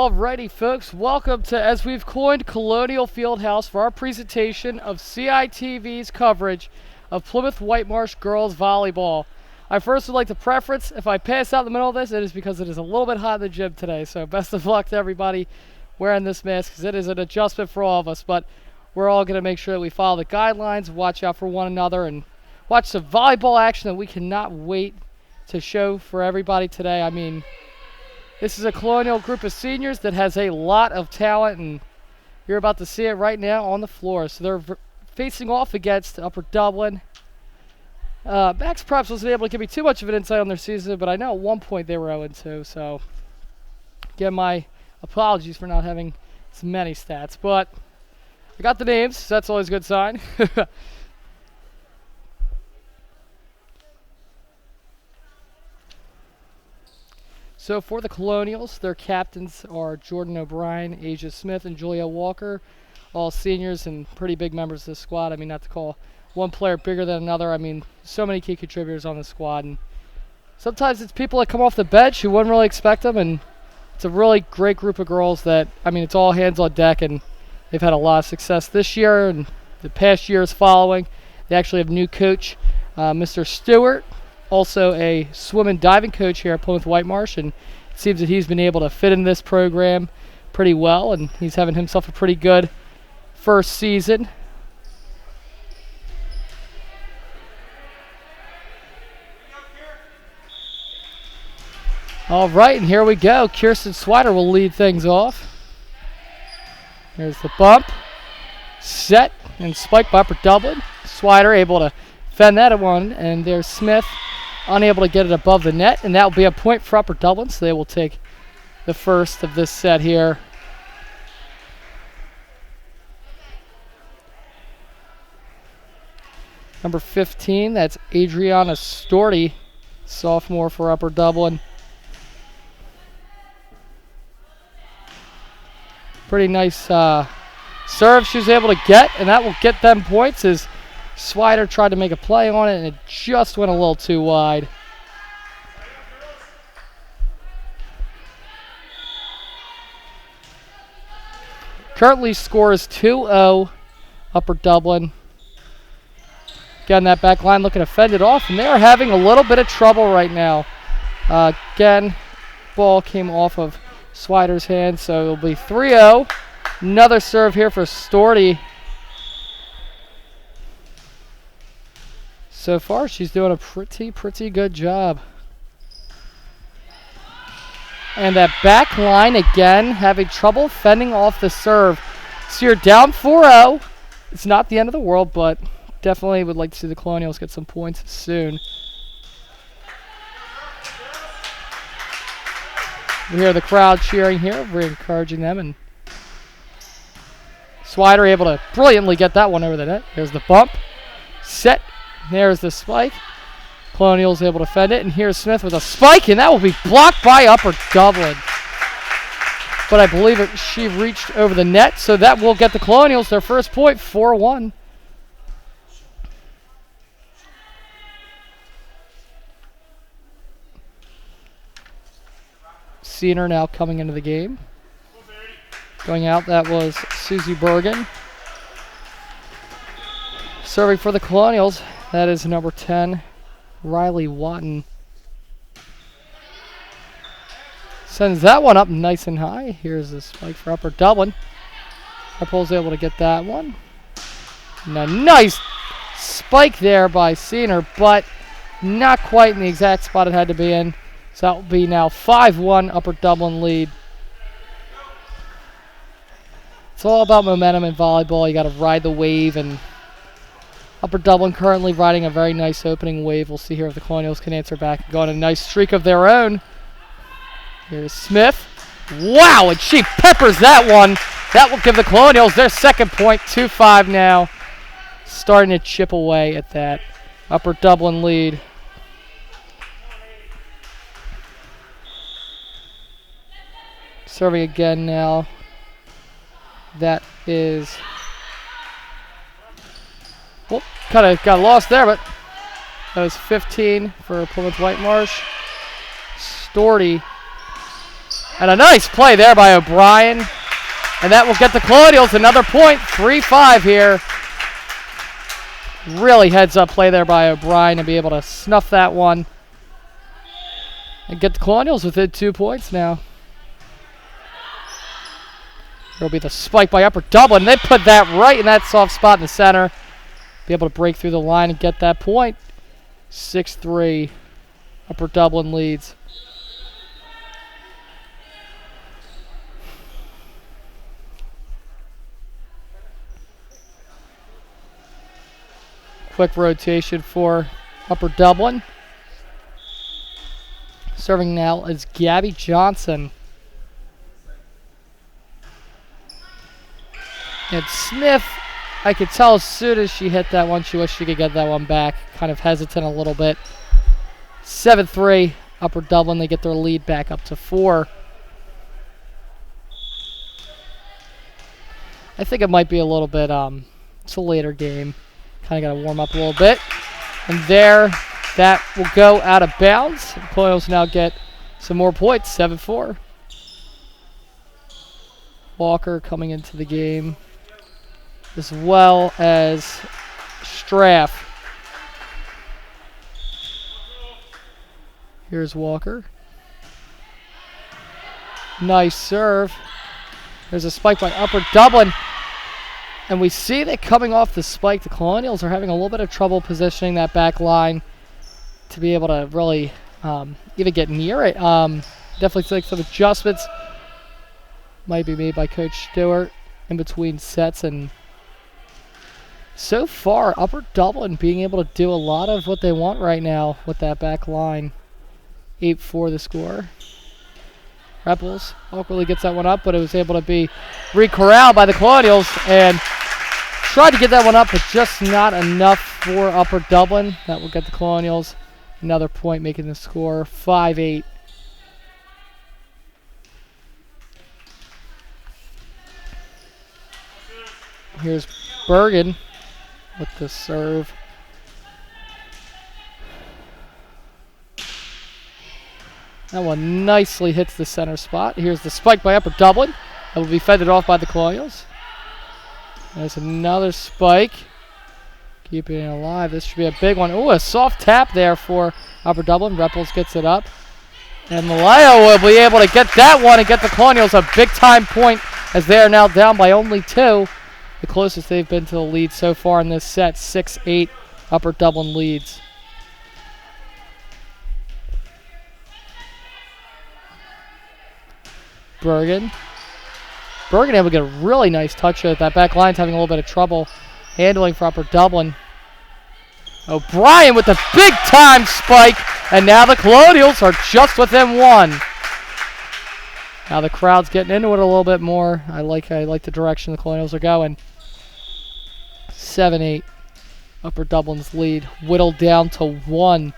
Alrighty, folks, welcome to, as we've coined, Colonial Fieldhouse for our presentation of CITV's coverage of Plymouth Whitemarsh girls volleyball. I first would like to preference, if I pass out in the middle of this, it is because it is a little bit hot in the gym today, so best of luck to everybody wearing this mask, because it is an adjustment for all of us, but we're all going to make sure that we follow the guidelines, watch out for one another, and watch some volleyball action that we cannot wait to show for everybody today. I mean, this is a Colonial group of seniors that has a lot of talent, and you're about to see it right now on the floor. So they're facing off against Upper Dublin. Max perhaps wasn't able to give me too much of an insight on their season, but I know at one point they were 0-2, so again, my apologies for not having as many stats. But I got the names, so that's always a good sign. So for the Colonials, their captains are Jordan O'Brien, Asia Smith, and Julia Walker, all seniors and pretty big members of the squad. I mean, not to call one player bigger than another. I mean, so many key contributors on the squad. And sometimes it's people that come off the bench who wouldn't really expect them, and it's a really great group of girls that, I mean, it's all hands on deck, and they've had a lot of success this year and the past years following. They actually have a new coach, Mr. Stewart, also a swim and diving coach here at Plymouth Whitemarsh, and it seems that he's been able to fit in this program pretty well, and he's having himself a pretty good first season. All right, and here we go. Kirsten Swider will lead things off. Here's the bump, set, and spike by Upper Dublin. Swider able to fend that at one, and there's Smith unable to get it above the net, and that will be a point for Upper Dublin, so they will take the first of this set here. Number 15, that's Adriana Storti, sophomore for Upper Dublin. Pretty nice serve she was able to get, and that will get them points as Swider tried to make a play on it, and it just went a little too wide. Currently score is 2-0 Upper Dublin. Again, that back line looking to fend it off, and they are having a little bit of trouble right now. Again, ball came off of Swider's hand, so it'll be 3-0. Another serve here for Storti. So far, she's doing a pretty good job. And that back line again, having trouble fending off the serve. So you're down 4-0. It's not the end of the world, but definitely would like to see the Colonials get some points soon. We hear the crowd cheering here. We're encouraging them, and Swider able to brilliantly get that one over the net. There's the bump. Set. There's the spike. Colonials able to fend it, and here's Smith with a spike, and that will be blocked by Upper Dublin. But I believe she reached over the net, so that will get the Colonials their first point, 4-1. Senior now coming into the game. Going out, that was Susie Bergen. Serving for the Colonials, that is number 10, Riley Watton. Sends that one up nice and high. Here's the spike for Upper Dublin. Uppole's able to get that one. And a nice spike there by Senior, but not quite in the exact spot it had to be in. So that will be now 5-1 Upper Dublin lead. It's all about momentum in volleyball. You got to ride the wave, and Upper Dublin currently riding a very nice opening wave. We'll see here if the Colonials can answer back and go on a nice streak of their own. Here's Smith. Wow, and she peppers that one. That will give the Colonials their second point, 2-5 now. Starting to chip away at that Upper Dublin lead. Serving again now. That is... Well, kind of got lost there, but that was 15 for Plymouth Whitemarsh. Storti And a nice play there by O'Brien. And that will get the Colonials another point. 3-5 here. Really heads-up play there by O'Brien to be able to snuff that one. And get the Colonials within 2 points now. There'll be the spike by Upper Dublin. They put that right in that soft spot in the center. Be able to break through the line and get that point. 6-3. Upper Dublin leads. Quick rotation for Upper Dublin. Serving now is Gabby Johnson. And Smith, I could tell as soon as she hit that one, she wished she could get that one back. Kind of hesitant a little bit. 7-3, Upper Dublin. They get their lead back up to 4. I think it might be a little bit, it's a later game. Kind of got to warm up a little bit. And there, that will go out of bounds. The Colonials now get some more points, 7-4. Walker coming into the game, as well as Straff. Here's Walker. Nice serve. There's a spike by Upper Dublin. And we see that coming off the spike, the Colonials are having a little bit of trouble positioning that back line to be able to really even get near it. Definitely think some adjustments might be made by Coach Stewart in between sets. And so far, Upper Dublin being able to do a lot of what they want right now with that back line. 8-4 the score. Rebels awkwardly gets that one up, but it was able to be re-corralled by the Colonials and tried to get that one up, but just not enough for Upper Dublin. That will get the Colonials another point, making the score 5-8. Here's Bergen with the serve. That one nicely hits the center spot. Here's the spike by Upper Dublin. That will be fended off by the Colonials. There's another spike. Keeping it alive. This should be a big one. Ooh, a soft tap there for Upper Dublin. Repples gets it up. And Malaya will be able to get that one and get the Colonials a big-time point as they are now down by only 2. The closest they've been to the lead so far in this set. 6-8. Upper Dublin leads. Bergen able to get a really nice touch at that back line's having a little bit of trouble handling for Upper Dublin. O'Brien with the big time spike, and now the Colonials are just within 1. Now the crowd's getting into it a little bit more. I like the direction the Colonials are going. 7-8. Upper Dublin's lead whittled down to 1.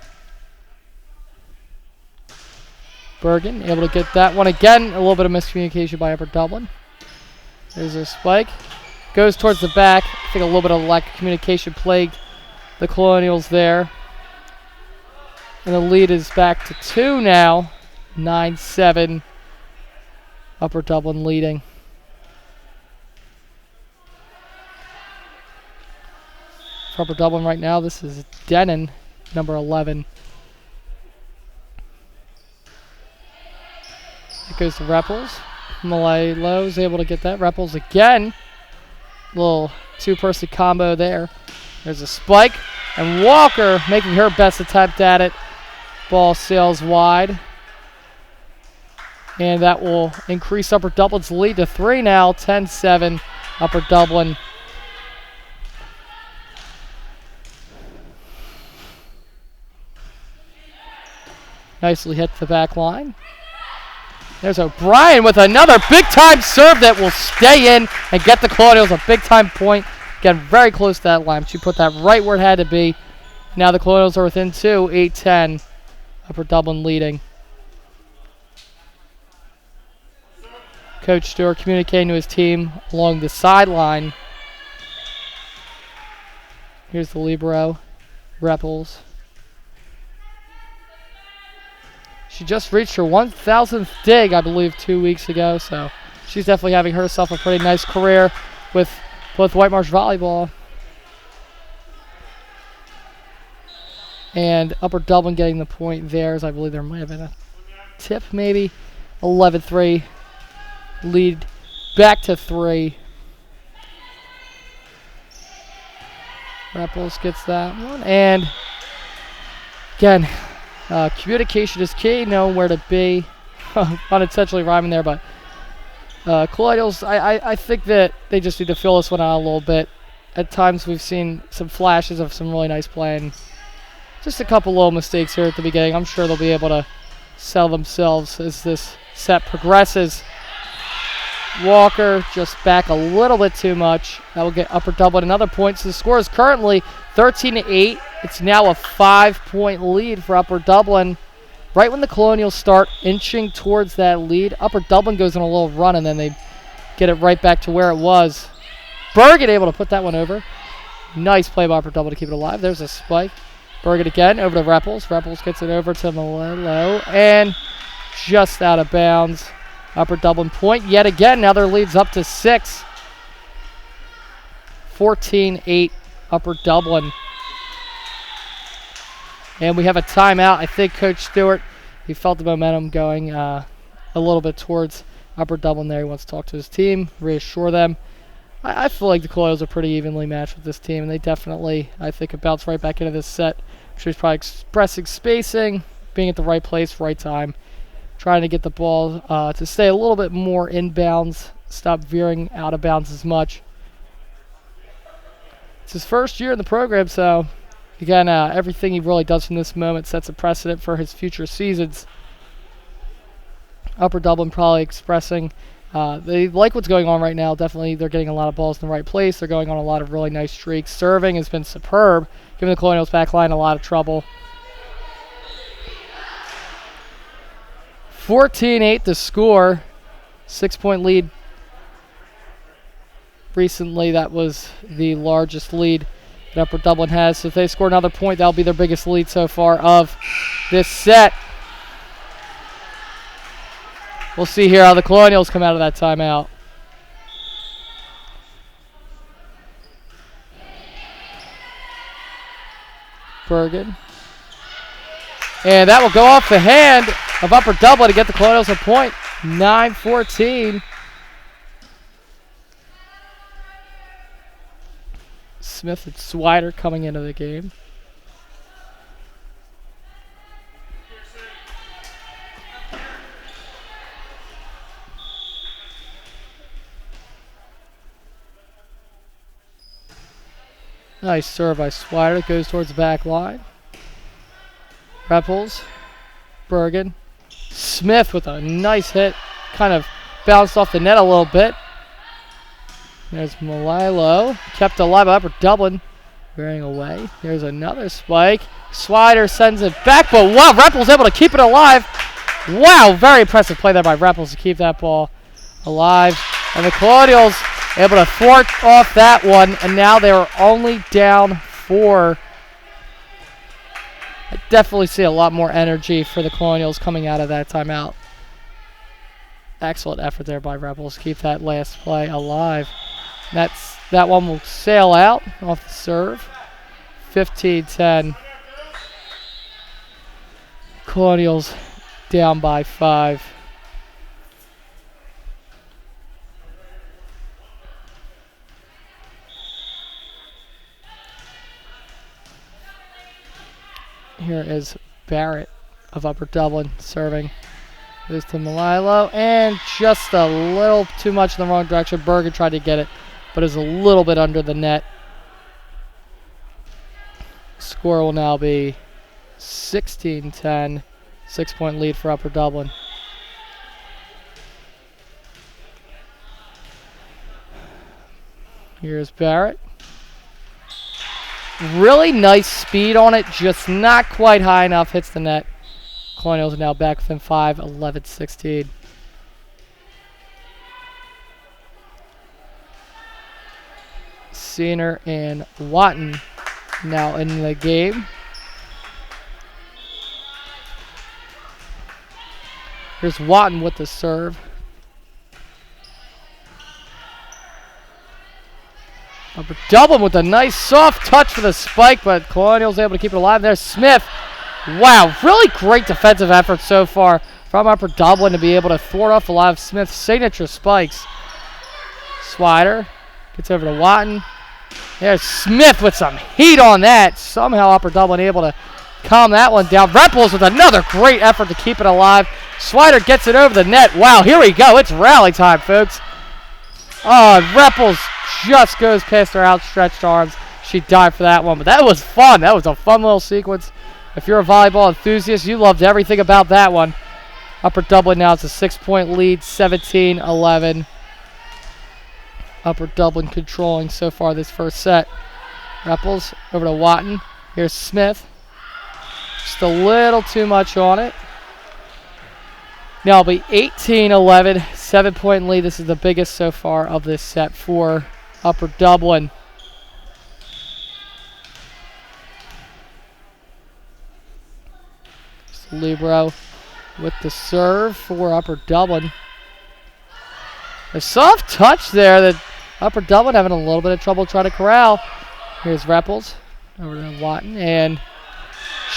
Bergen able to get that one again. A little bit of miscommunication by Upper Dublin. There's a spike. Goes towards the back. I think a little bit of lack of communication plagued the Colonials there. And the lead is back to 2 now. 9-7. Upper Dublin leading. For Upper Dublin right now, this is Denon, number 11. It goes to Repples. Malay Lowe is able to get that. Repples again. Little two-person combo there. There's a spike. And Walker making her best attempt at it. Ball sails wide. And that will increase Upper Dublin's lead to 3 now. 10-7. Upper Dublin. Nicely hit the back line. There's O'Brien with another big-time serve that will stay in and get the Colonials a big-time point. Getting very close to that line. She put that right where it had to be. Now the Colonials are within 2, 8-10. Upper Dublin leading. Coach Stewart communicating to his team along the sideline. Here's the libero, Repples. She just reached her 1,000th dig, I believe, 2 weeks ago. So she's definitely having herself a pretty nice career with both Whitemarsh volleyball and Upper Dublin getting the point there, as I believe there might have been a tip, maybe. 11-3 lead back to 3. Rapples gets that one, and again, communication is key, knowing where to be. Unintentionally rhyming there, but Colonials, I think that they just need to fill this one out a little bit. At times we've seen some flashes of some really nice play, and just a couple little mistakes here at the beginning. I'm sure they'll be able to sell themselves as this set progresses. Walker just back a little bit too much. That will get Upper Dublin another point. So the score is currently 13-8. It's now a 5-point lead for Upper Dublin. Right when the Colonials start inching towards that lead, Upper Dublin goes on a little run, and then they get it right back to where it was. Bergen able to put that one over. Nice play by Upper Dublin to keep it alive. There's a spike. Bergen again over to Rapples. Rapples gets it over to Malelo, and just out of bounds. Upper Dublin point yet again. Now their lead's up to 6. 14-8 Upper Dublin. And we have a timeout. I think Coach Stewart, he felt the momentum going a little bit towards Upper Dublin there. He wants to talk to his team, reassure them. I feel like the Colonials are pretty evenly matched with this team, and they definitely, I think, have bounced right back into this set. I'm sure he's probably expressing spacing, being at the right place, right time, trying to get the ball to stay a little bit more inbounds, stop veering out of bounds as much. It's his first year in the program, so again, everything he really does from this moment sets a precedent for his future seasons. Upper Dublin probably expressing they like what's going on right now. Definitely they're getting a lot of balls in the right place. They're going on a lot of really nice streaks. Serving has been superb, giving the Colonials back line a lot of trouble. 14-8 the score. 6-point lead. Recently, that was the largest lead that Upper Dublin has. So if they score another point, that'll be their biggest lead so far of this set. We'll see here how the Colonials come out of that timeout. Bergen. And that will go off the hand of Upper Dublin to get the Colonials a point. 9-14. Smith and Swider coming into the game. Nice serve by Swider. Goes towards the back line. Rapples. Bergen. Smith with a nice hit. Kind of bounced off the net a little bit. There's Malilo. Kept alive by Upper Dublin. Veering away. There's another spike. Swider sends it back, but wow, Rapples able to keep it alive. Wow, very impressive play there by Rapples to keep that ball alive. And the Colonials able to thwart off that one, and now they are only down 4. I definitely see a lot more energy for the Colonials coming out of that timeout. Excellent effort there by Rebels to keep that last play alive. That one will sail out off the serve. 15-10. Colonials down by 5. Here is Barrett of Upper Dublin serving. Goes to Malilo, and just a little too much in the wrong direction. Bergen tried to get it, but is a little bit under the net. Score will now be 16-10. 6-point lead for Upper Dublin. Here's Barrett. Really nice speed on it, just not quite high enough. Hits the net. Colonials are now back within 5, 11-16. Senior and Watton now in the game. Here's Watton with the serve. Upper Dublin with a nice soft touch for the spike, but Colonials able to keep it alive. There's Smith. Wow, really great defensive effort so far from Upper Dublin to be able to thwart off a lot of Smith's signature spikes. Swider gets over to Watton. There's Smith with some heat on that. Somehow Upper Dublin able to calm that one down. Repples with another great effort to keep it alive. Swider gets it over the net. Wow, here we go. It's rally time, folks. Oh, Repples just goes past her outstretched arms. She dived for that one, but that was fun. That was a fun little sequence. If you're a volleyball enthusiast, you loved everything about that one. Upper Dublin now it's a 6-point lead, 17-11. Upper Dublin controlling so far this first set. Repples over to Watton. Here's Smith. Just a little too much on it. Now it'll be 18-11, 7-point lead. This is the biggest so far of this set for Upper Dublin. Libero with the serve for Upper Dublin. A soft touch there that Upper Dublin having a little bit of trouble trying to corral. Here's Repples over to Watton and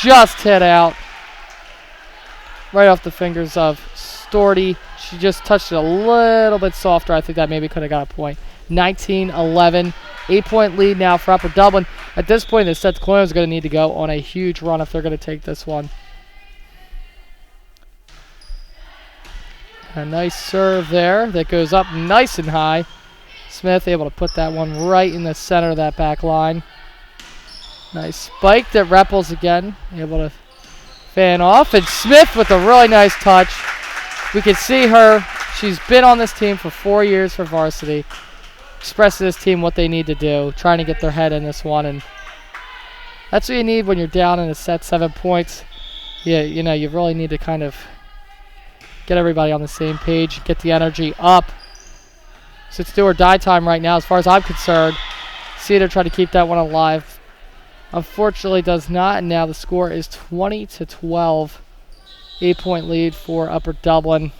just hit out right off the fingers of Storty. She just touched it a little bit softer. I think that maybe could have got a point. 19-11, 8-point lead now for Upper Dublin. At this point in the set, the Colonials are going to need to go on a huge run if they're going to take this one. A nice serve there that goes up nice and high. Smith able to put that one right in the center of that back line. Nice spike that Repples again, able to fan off. And Smith with a really nice touch. We can see her. She's been on this team for 4 years for Varsity. Express to this team what they need to do, trying to get their head in this one. And that's what you need when you're down in a set, 7 points. Yeah, you know, you really need to kind of get everybody on the same page, get the energy up. So it's do or die time right now as far as I'm concerned. Cedar try to keep that one alive. Unfortunately does not, and now the score is 20-12. 8-point lead for Upper Dublin.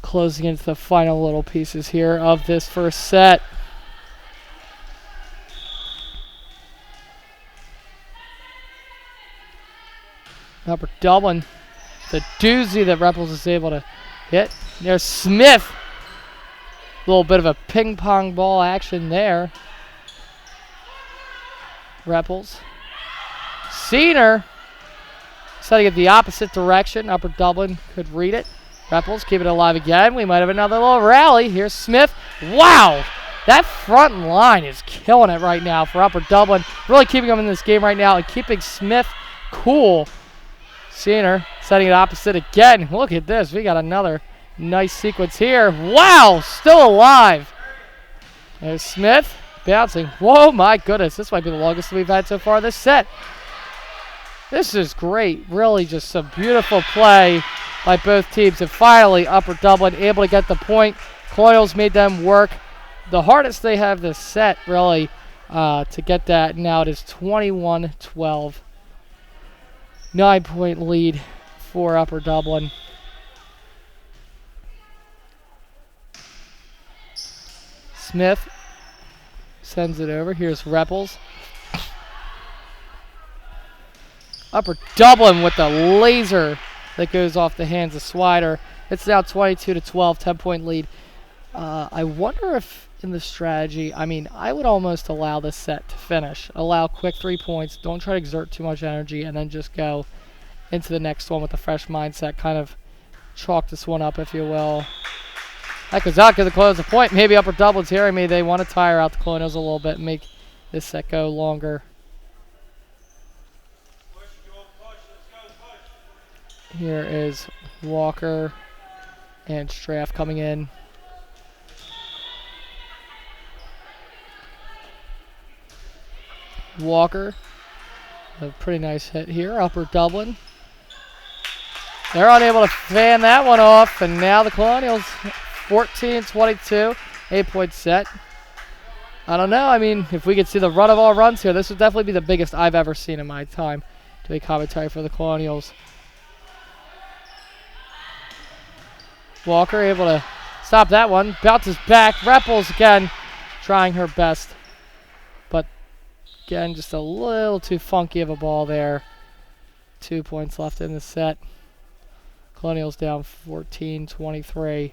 Closing into the final little pieces here of this first set. Upper Dublin, the doozy that Repples is able to hit. There's Smith. A little bit of a ping pong ball action there. Repples. Cedar. Setting it the opposite direction. Upper Dublin could read it. Repples keep it alive again. We might have another little rally. Here's Smith. Wow! That front line is killing it right now for Upper Dublin. Really keeping them in this game right now and keeping Smith cool. Cedar setting it opposite again. Look at this. We got another nice sequence here. Wow! Still alive. There's Smith bouncing. Whoa, my goodness. This might be the longest we've had so far this set. This is great. Really just some beautiful play by both teams. And finally, Upper Dublin able to get the point. Colonials made them work. The hardest they have this set, really, to get that. Now it is 21-12. 9-point lead for Upper Dublin. Smith sends it over. Here's Repples. Upper Dublin with the laser that goes off the hands of Swider. It's now 22-12, 10-point lead. I wonder if in the strategy, I mean, I would almost allow this set to finish. Allow quick 3 points. Don't try to exert too much energy, and then just go into the next one with a fresh mindset. Kind of chalk this one up, if you will. That goes out, give the Colonials a point. Maybe Upper Dublin's hearing me. They want to tire out the Colonials a little bit and make this set go longer. Here is Walker and Straff coming in. Walker, a pretty nice hit here. Upper Dublin. They're unable to fan that one off, and now the Colonials 14-22, 8-point set. I don't know. I mean, if we could see the run of all runs here, this would definitely be the biggest I've ever seen in my time doing commentary for the Colonials. Walker able to stop that one. Bounces back. Repples again trying her best. But again, just a little too funky of a ball there. 2 points left in the set. Colonials down 14-23.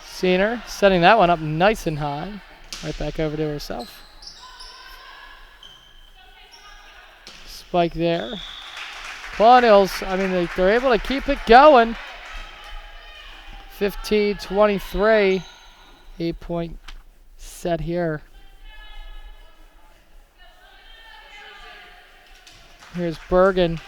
Seener setting that one up nice and high. Right back over to herself. Spike there. Colonials, I mean, they're able to keep it going. 15-23. 8-point set here. Here's Bergen.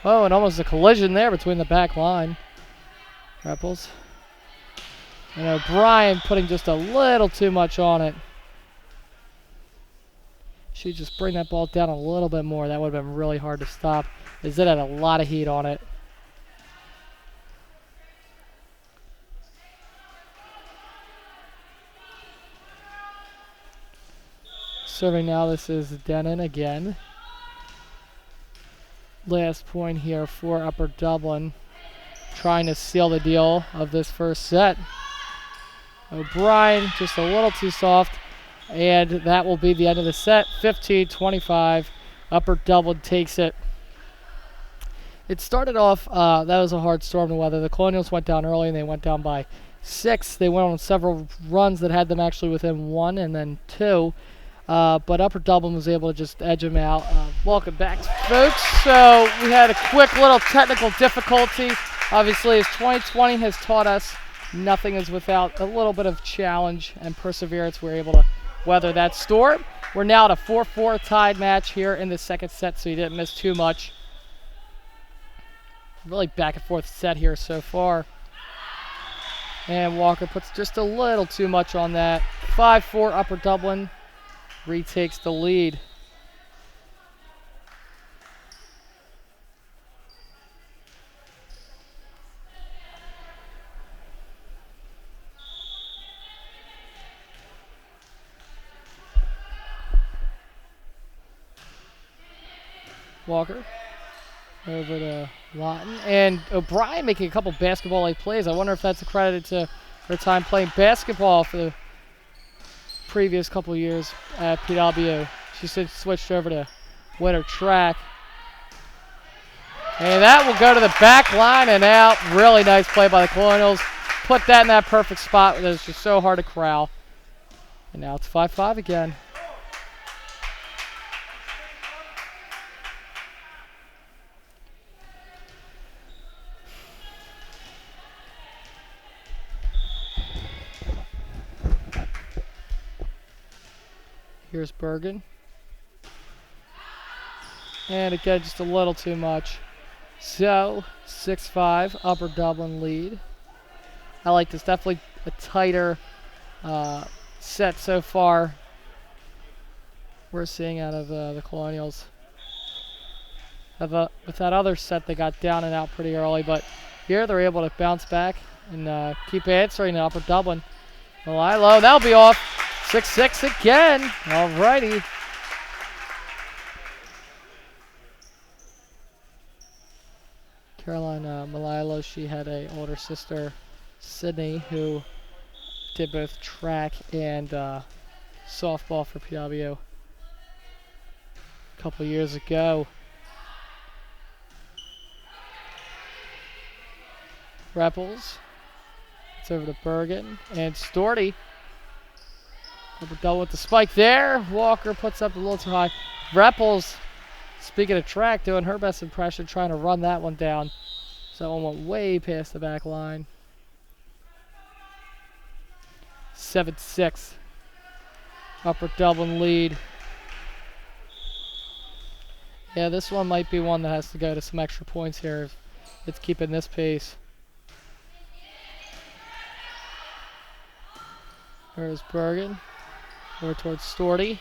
Oh, and almost a collision there between the back line. Repples. And O'Brien putting just a little too much on it. Should just bring that ball down a little bit more. That would have been really hard to stop, as it had a lot of heat on it. Serving now, this is Denon again. Last point here for Upper Dublin, trying to seal the deal of this first set. O'Brien just a little too soft, and that will be the end of the set. 15-25. Upper Dublin takes it. It started off, that was a hard storm to weather. The Colonials went down early, and they went down by 6. They went on several runs that had them actually within 1 and then 2. But Upper Dublin was able to just edge them out. Welcome back, folks. So we had a quick little technical difficulty. Obviously, as 2020 has taught us, nothing is without a little bit of challenge and perseverance. We're able to weather that storm. We're now at a 4-4 tied match here in the second set, so you didn't miss too much. Really back and forth set here so far. And Walker puts just a little too much on that. 5-4 Upper Dublin retakes the lead. Walker over to Lawton, and O'Brien making a couple basketball-like plays. I wonder if that's accredited to her time playing basketball for the previous couple years at PW. She switched over to winter track. And that will go to the back line and out. Really nice play by the Colonials. Put that in that perfect spot that was just so hard to corral. And now it's 5-5 again. Here's Bergen. And again, just a little too much. So, 6-5, Upper Dublin lead. I like this. Definitely a tighter set so far we're seeing out of the Colonials. With that other set, they got down and out pretty early, but here they're able to bounce back and keep answering the Upper Dublin. Malilo, that'll be off. 6-6 again. Alrighty. Caroline Malilo, she had an older sister, Sydney, who did both track and softball for PW a couple years ago. Repples. It's over to Bergen and Storty. Upper Dublin with the spike there. Walker puts up a little too high. Repples, speaking of track, doing her best impression, trying to run that one down. So that one went way past the back line. 7-6. Upper Dublin lead. Yeah, this one might be one that has to go to some extra points here if it's keeping this pace. There's Bergen. Over towards Storty.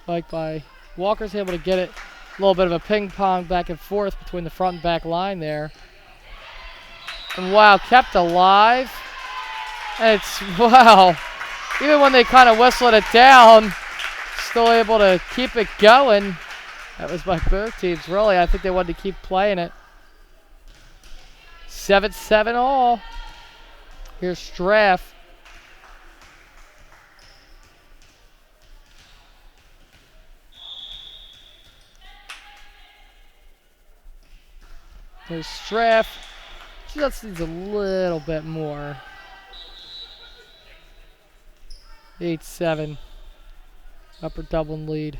Spike by Walker's able to get it. A little bit of a ping pong back and forth between the front and back line there. And wow, kept alive. And it's, wow, even when they kind of whistled it down, still able to keep it going. That was by both teams, really. I think they wanted to keep playing it. 7-7 all. Here's Straff. There's Straff. Just needs a little bit more. 8-7. Upper Dublin lead.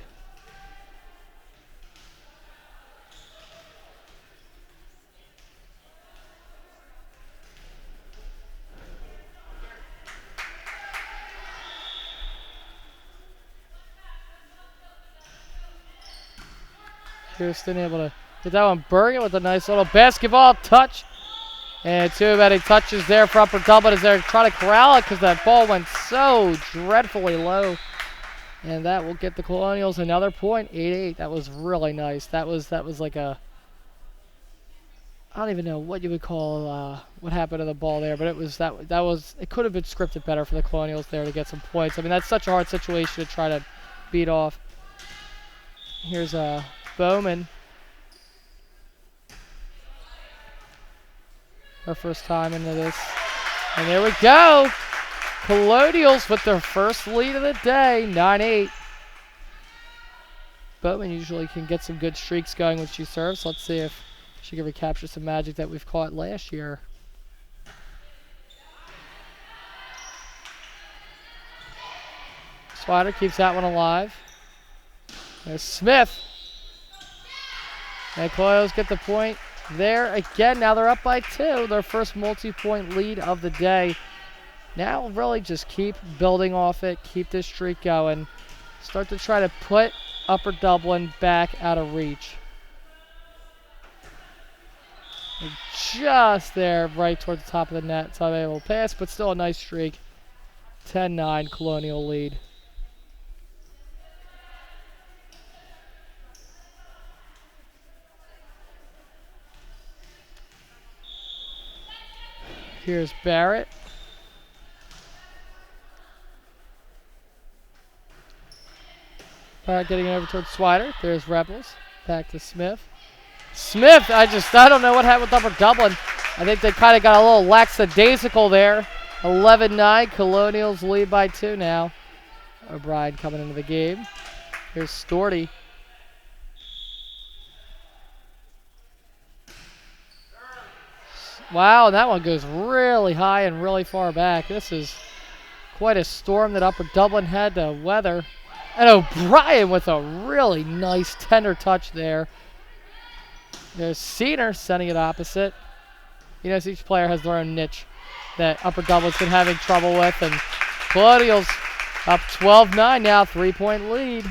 Kirsten able to get that one. Bergen with a nice little basketball touch. And too many touches there for Upper Dublin as they're trying to corral it because that ball went so dreadfully low. And that will get the Colonials another point, 8-8. That was really nice. That was like a, I don't even know what you would call what happened to the ball there, but it was it could have been scripted better for the Colonials there to get some points. I mean, that's such a hard situation to try to beat off. Here's Bowman. Her first time into this. And there we go. Colonials with their first lead of the day, 9-8. Bowman usually can get some good streaks going when she serves. Let's see if she can recapture some magic that we've caught last year. Swider keeps that one alive. There's Smith. And Colonials get the point there again. Now they're up by 2. Their first multi-point lead of the day. Now really just keep building off it. Keep this streak going. Start to try to put Upper Dublin back out of reach. And just there, right towards the top of the net. So I'm able to pass, but still a nice streak. 10-9 Colonial lead. Here's Barrett. Barrett getting over towards Swider. There's Rebels. Back to Smith. Smith, I don't know what happened with Upper Dublin. I think they kind of got a little lackadaisical there. 11-9. Colonials lead by 2 now. O'Brien coming into the game. Here's Storty. Wow, that one goes really high and really far back. This is quite a storm that Upper Dublin had to weather. And O'Brien with a really nice tender touch there. There's Cedar sending it opposite. You know, each player has their own niche that Upper Dublin's been having trouble with. And Colonials up 12-9 now, 3-point lead.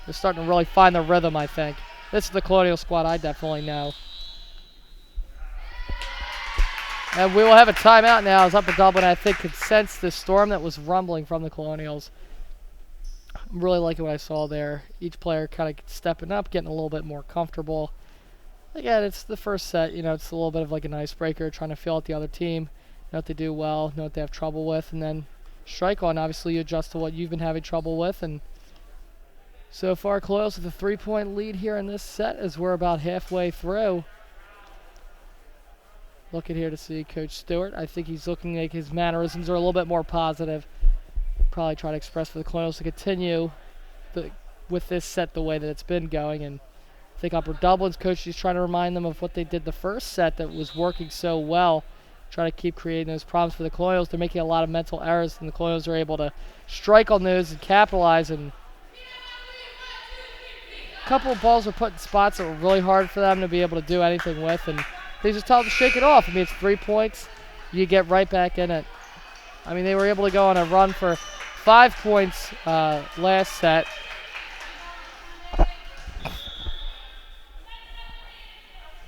They're starting to really find the rhythm, I think. This is the Colonial squad I definitely know. And we will have a timeout now as Upper Dublin, I think, could sense the storm that was rumbling from the Colonials. I'm really liking what I saw there. Each player kind of stepping up, getting a little bit more comfortable. Again, it's the first set. You know, it's a little bit of like an icebreaker, trying to feel out the other team, know what they do well, know what they have trouble with, and then strike on. Obviously, you adjust to what you've been having trouble with. And so far, Colonials with a 3-point lead here in this set as we're about halfway through. Looking here to see Coach Stewart. I think he's looking like his mannerisms are a little bit more positive. Probably try to express for the Colonials to continue with this set the way that it's been going. And I think Upper Dublin's coach is trying to remind them of what they did the first set that was working so well. Try to keep creating those problems for the Colonials. They're making a lot of mental errors, and the Colonials are able to strike on those and capitalize. And a couple of balls were put in spots that were really hard for them to be able to do anything with. And they just tell them to shake it off. I mean, it's 3 points. You get right back in it. I mean, they were able to go on a run for 5 points last set.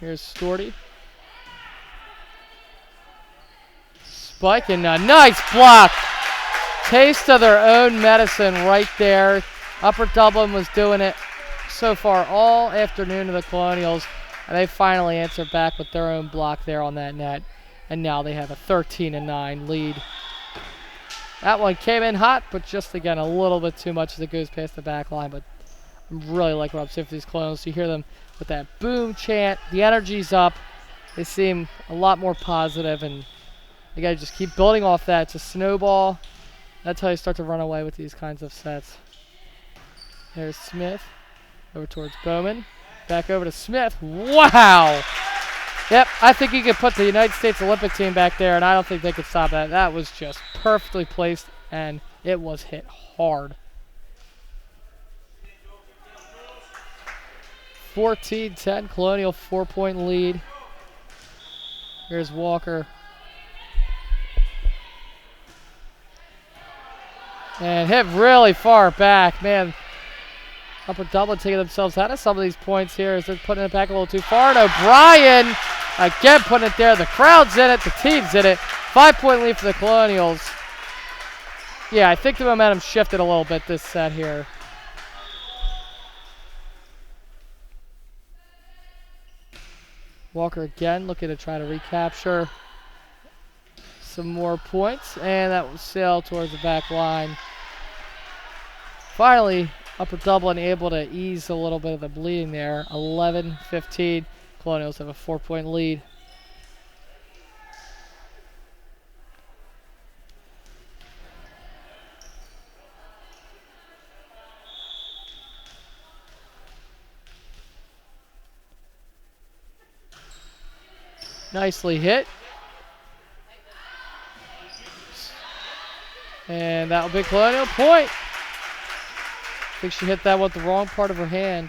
Here's Storty. Spike and a nice block. Taste of their own medicine right there. Upper Dublin was doing it so far all afternoon to the Colonials, and they finally answered back with their own block there on that net, and now they have a 13-9 lead. That one came in hot, but just again a little bit too much as it goes past the back line. But I'm really liking what I'm seeing for these Colonials. You hear them with that boom chant, the energy's up. They seem a lot more positive, and you gotta just keep building off that. It's a snowball. That's how you start to run away with these kinds of sets. There's Smith. Over towards Bowman. Back over to Smith. Wow! Yep, I think you could put the United States Olympic team back there, and I don't think they could stop that. That was just perfectly placed, and it was hit hard. 14-10, Colonial 4-point lead. Here's Walker. And hit really far back, man. Upper Dublin taking themselves out of some of these points here as they're putting it back a little too far. And O'Brien again putting it there. The crowd's in it. The team's in it. 5-point lead for the Colonials. Yeah, I think the momentum shifted a little bit this set here. Walker again looking to try to recapture some more points. And that will sail towards the back line. Finally, Upper Dublin able to ease a little bit of the bleeding there. 11-15. Colonials have a 4-point lead. Nicely hit. And that will be Colonial point. I think she hit that with the wrong part of her hand.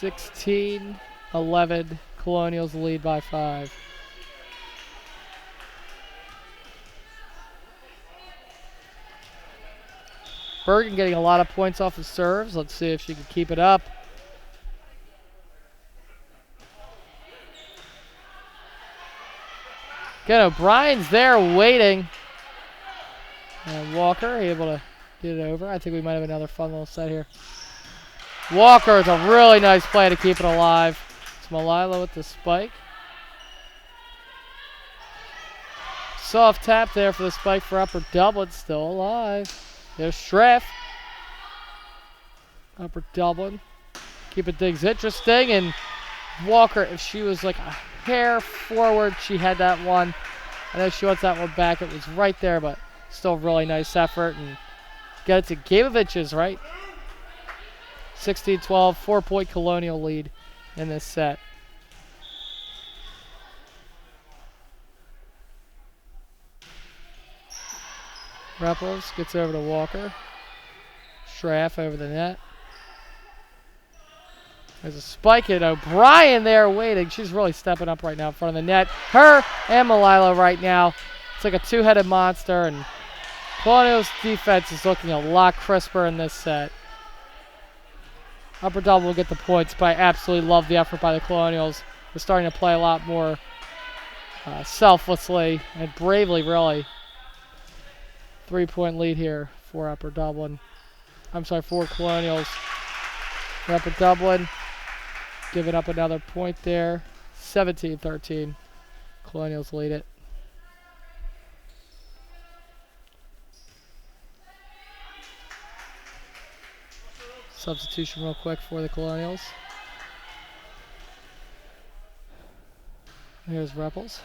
16-11, Colonials lead by 5. Bergen getting a lot of points off his serves. Let's see if she can keep it up. Again, O'Brien's there waiting. And Walker able to get it over. I think we might have another fun little set here. Walker is a really nice play to keep it alive. It's Malila with the spike. Soft tap there for the spike for Upper Dublin. Still alive. There's Schreff. Upper Dublin. Keep it things interesting. And Walker, if she was like a hair forward, she had that one. I know she wants that one back. It was right there, but still really nice effort. And get it to Gabovich's, right? 16-12, 4-point Colonial lead in this set. Repos gets over to Walker. Schraff over the net. There's a spike at O'Brien there waiting. She's really stepping up right now in front of the net. Her and Malila right now. It's like a two-headed monster, and Colonial's defense is looking a lot crisper in this set. Upper Dublin will get the points, but I absolutely love the effort by the Colonials. They're starting to play a lot more selflessly and bravely, really. 3-point lead here for Upper Dublin. I'm sorry, for Colonials. For Upper Dublin, giving up another point there. 17-13. Colonials lead it. Substitution real quick for the Colonials. Here's Repples.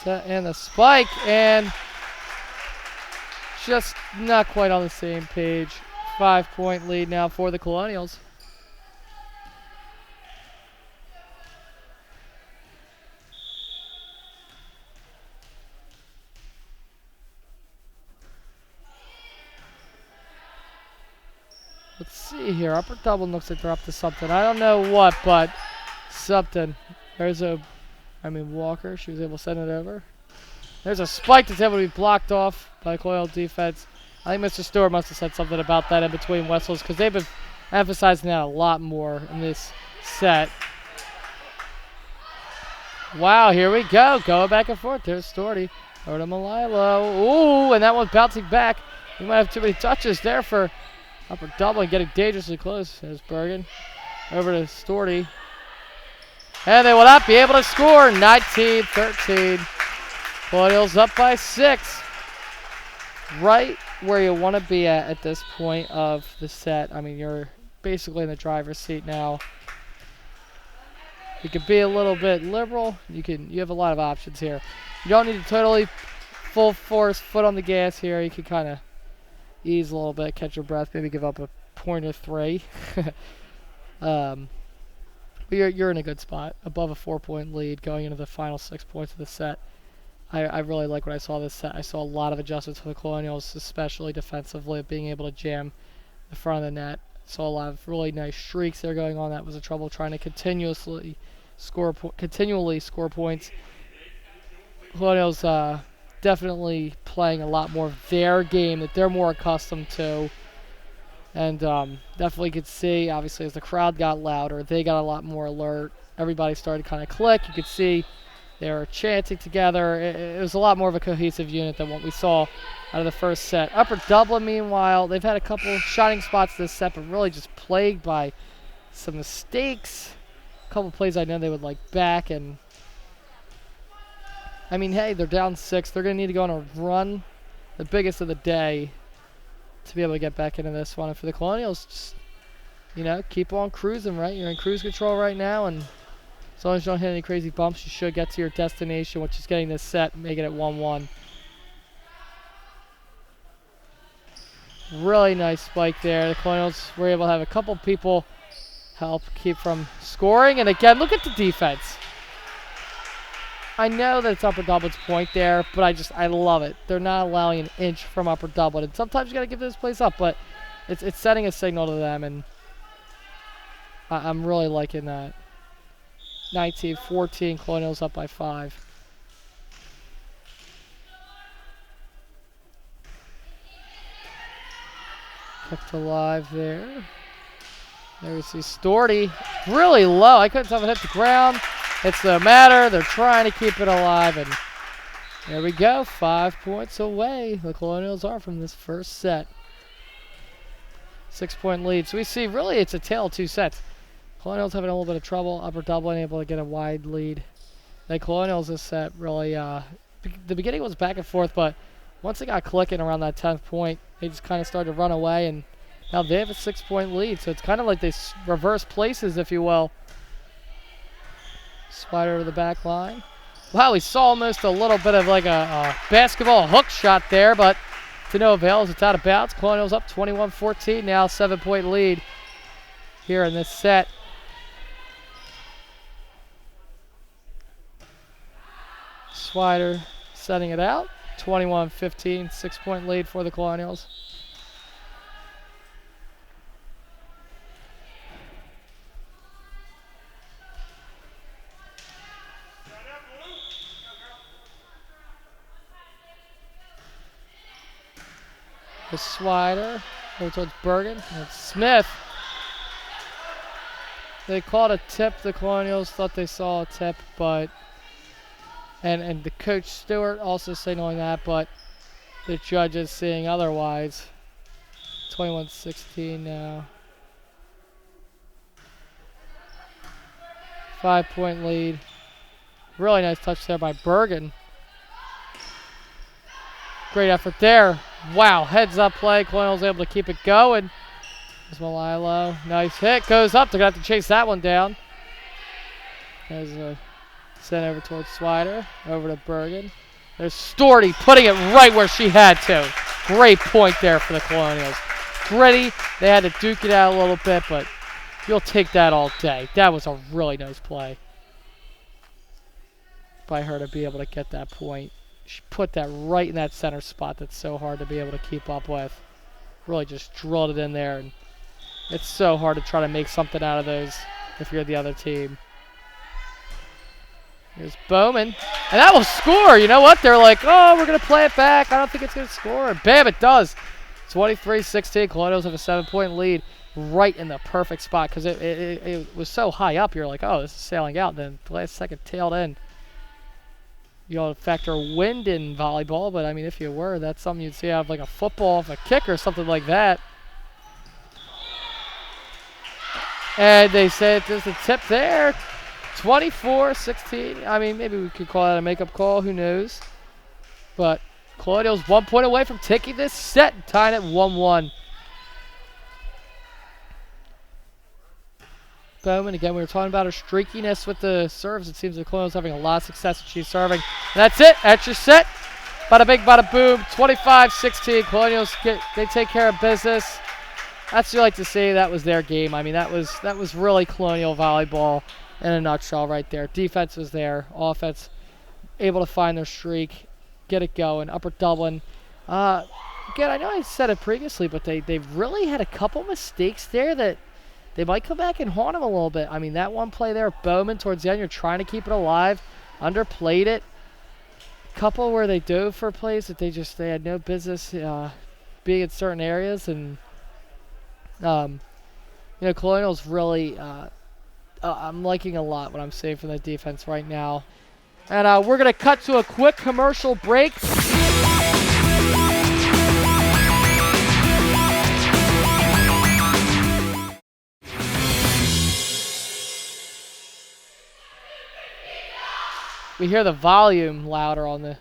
Set and the spike, and just not quite on the same page. 5-point lead now for the Colonials. Let's see here. Upper Dublin looks like they're up to something. I don't know what, but something. There's Walker. She was able to send it over. There's a spike that's able to be blocked off by Colonial defense. I think Mr. Stewart must have said something about that in between whistles because they've been emphasizing that a lot more in this set. Wow, here we go. Going back and forth. There's Storty. Over to Malilo. Ooh, and that one's bouncing back. He might have too many touches there for Upper Dublin, getting dangerously close. There's Bergen. Over to Storty. And they will not be able to score. 19-13. Colonials up by 6. Right where you want to be at this point of the set. I mean, you're basically in the driver's seat now. You can be a little bit liberal. You have a lot of options here. You don't need to totally full force foot on the gas here. You can kind of ease a little bit, catch your breath, maybe give up a point or 3. But you're in a good spot, above a 4-point lead going into the final 6 points of the set. I really like what I saw this set. I saw a lot of adjustments for the Colonials, especially defensively, being able to jam the front of the net. Saw a lot of really nice streaks there going on. That was a trouble trying to continually score points. Colonials definitely playing a lot more of their game that they're more accustomed to. And definitely could see, obviously, as the crowd got louder, they got a lot more alert. Everybody started to kind of click. You could see they were chanting together. It was a lot more of a cohesive unit than what we saw out of the first set. Upper Dublin, meanwhile, they've had a couple shining spots this set, but really just plagued by some mistakes. A couple plays I know they would like back. And I mean, hey, they're down 6. They're going to need to go on a run, the biggest of the day, to be able to get back into this one. And for the Colonials, just, keep on cruising, right? You're in cruise control right now, and as long as you don't hit any crazy bumps, you should get to your destination, which is getting this set, making it 1-1. Really nice spike there. The Colonials were able to have a couple people help keep from scoring. And again, look at the defense. I know that it's Upper Dublin's point there, but I love it. They're not allowing an inch from Upper Dublin. And sometimes you got to give this place up, but it's setting a signal to them, and I'm really liking that. 19-14, Colonials up by 5. Kept alive there. There we see Storty. Really low. I couldn't tell if it hit the ground. It's no matter. They're trying to keep it alive. And there we go. 5 points away. The Colonials are from this first set. 6-point lead. So we see really it's a tale of 2 sets. Colonials having a little bit of trouble. Upper Dublin able to get a wide lead. The Colonials this set really, the beginning was back and forth, but once they got clicking around that 10th point, they just kind of started to run away, and now they have a 6-point lead. So it's kind of like they reverse places, if you will. Spider to the back line. Wow, we saw almost a little bit of like a basketball hook shot there, but to no avail as it's out of bounds. Colonials up 21-14, now 7-point lead here in this set. Swider setting it out. 21-15, 6-point lead for the Colonials. The Swider over towards Bergen. And Smith. They called a tip. The Colonials thought they saw a tip, but and the coach Stewart also signaling that, but the judges seeing otherwise. 21-16 now. 5-point lead. Really nice touch there by Bergen. Great effort there. Wow, heads up play. Colonials able to keep it going. There's Malilo. Nice hit. Goes up. They're going to have to chase that one down. There's a sent over towards Swider. Over to Bergen. There's Storty putting it right where she had to. Great point there for the Colonials. Gritty. They had to duke it out a little bit, but you'll take that all day. That was a really nice play by her to be able to get that point. She put that right in that center spot that's so hard to be able to keep up with. Really just drilled it in there, and it's so hard to try to make something out of those if you're the other team. Here's Bowman, and that will score. You know what? They're like, oh, we're going to play it back. I don't think it's going to score. And bam, it does. 23-16. Colonials have a 7-point lead right in the perfect spot because it was so high up. You're like, oh, this is sailing out. And then the last second tailed in. you don't factor wind in volleyball, but I mean, if you were, that's something you'd see out of like a football, if a kick or something like that. And they say there's a tip there. 24-16. I mean, maybe we could call that a makeup call. Who knows? But Colonials 1 point away from taking this set and tying it 1-1. Bowman, again, we were talking about her streakiness with the serves. It seems the Colonials having a lot of success when she's serving. And that's it. That's your set. Bada bing, bada boom. 25-16. Colonials, they take care of business. That's what you like to see. That was their game. I mean, that was really Colonial volleyball in a nutshell right there. Defense was there. Offense able to find their streak, get it going. Upper Dublin. Again, I know I said it previously, but they really had a couple mistakes there that they might come back and haunt them a little bit. I mean, that one play there, Bowman, towards the end, you're trying to keep it alive. Underplayed it. Couple where they dove for plays that they had no business being in certain areas. And, Colonials really, I'm liking a lot what I'm seeing from the defense right now. And we're going to cut to a quick commercial break. We hear the volume louder on the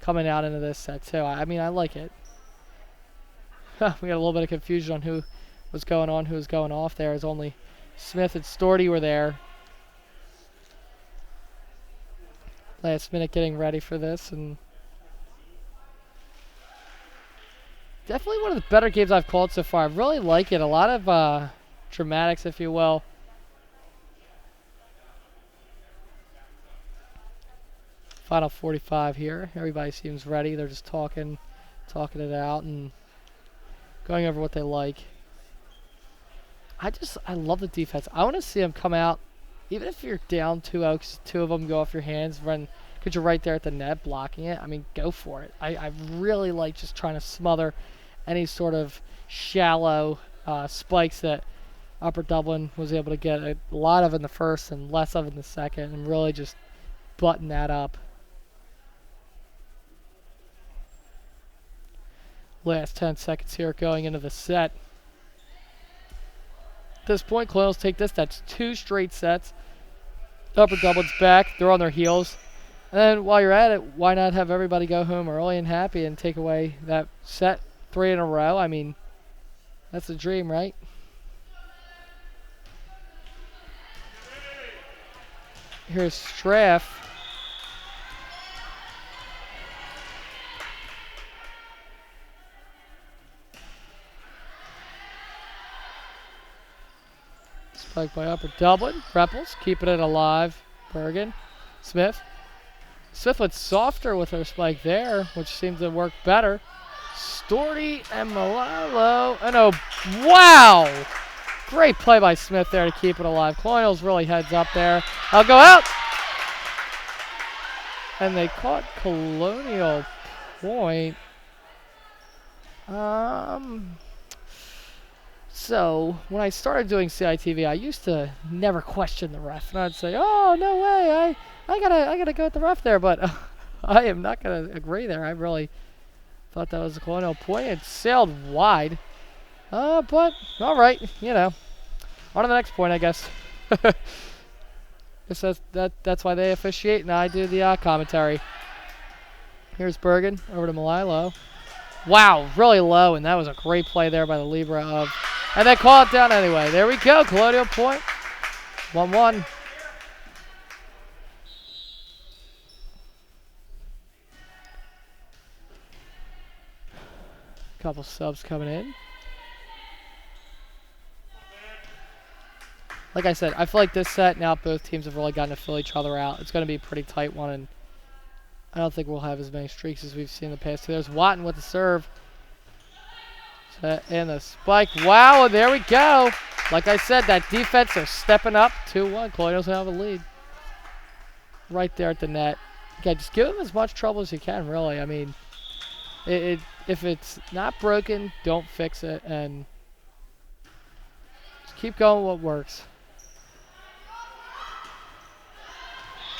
coming out into this set too. I mean, I like it. We got a little bit of confusion on who was going on, who was going off there, as only Smith and Storty were there. Last minute getting ready for this, and definitely one of the better games I've called so far. I really like it. A lot of dramatics, if you will. Final 45 here. Everybody seems ready. They're just talking it out and going over what they like. I love the defense. I want to see them come out, even if you're down 2-0, 'cause two of them go off your hands, run, because you're right there at the net blocking it. I mean, go for it. I really like just trying to smother any sort of shallow spikes that Upper Dublin was able to get a lot of in the first and less of in the second, and really just button that up. Last 10 seconds here going into the set. At this point, Colonials take this. That's 2 straight sets. Upper Dublin's back. They're on their heels. And then while you're at it, why not have everybody go home early and happy and take away that set 3 in a row? I mean, that's the dream, right? Here's Straff. Spike by Upper Dublin. Repples keeping it alive. Bergen. Smith. Smith went softer with her spike there, which seems to work better. Storty and Malalo. And wow! Great play by Smith there to keep it alive. Colonials really heads up there. I'll go out. And they caught Colonial point. So when I started doing CITV, I used to never question the ref, and I'd say, "Oh, no way! I gotta go with the ref there." But I am not gonna agree there. I really thought that was a Colonial point. It sailed wide, but all right, on to the next point, I guess. Guess that's why they officiate, and I do the commentary. Here's Bergen over to Malilo. Wow, really low, and that was a great play there by the Libra of. And they call it down anyway. There we go. Colonial point. 1-1. Couple subs coming in. Like I said, I feel like this set now both teams have really gotten to fill each other out. It's going to be a pretty tight one, and I don't think we'll have as many streaks as we've seen in the past two. There's Watton with the serve. And the spike. Wow, and there we go. Like I said, that defense, they're stepping up. 2-1. Colonials have a lead. Right there at the net. Okay, just give them as much trouble as you can, really. I mean, if it's not broken, don't fix it. And just keep going with what works.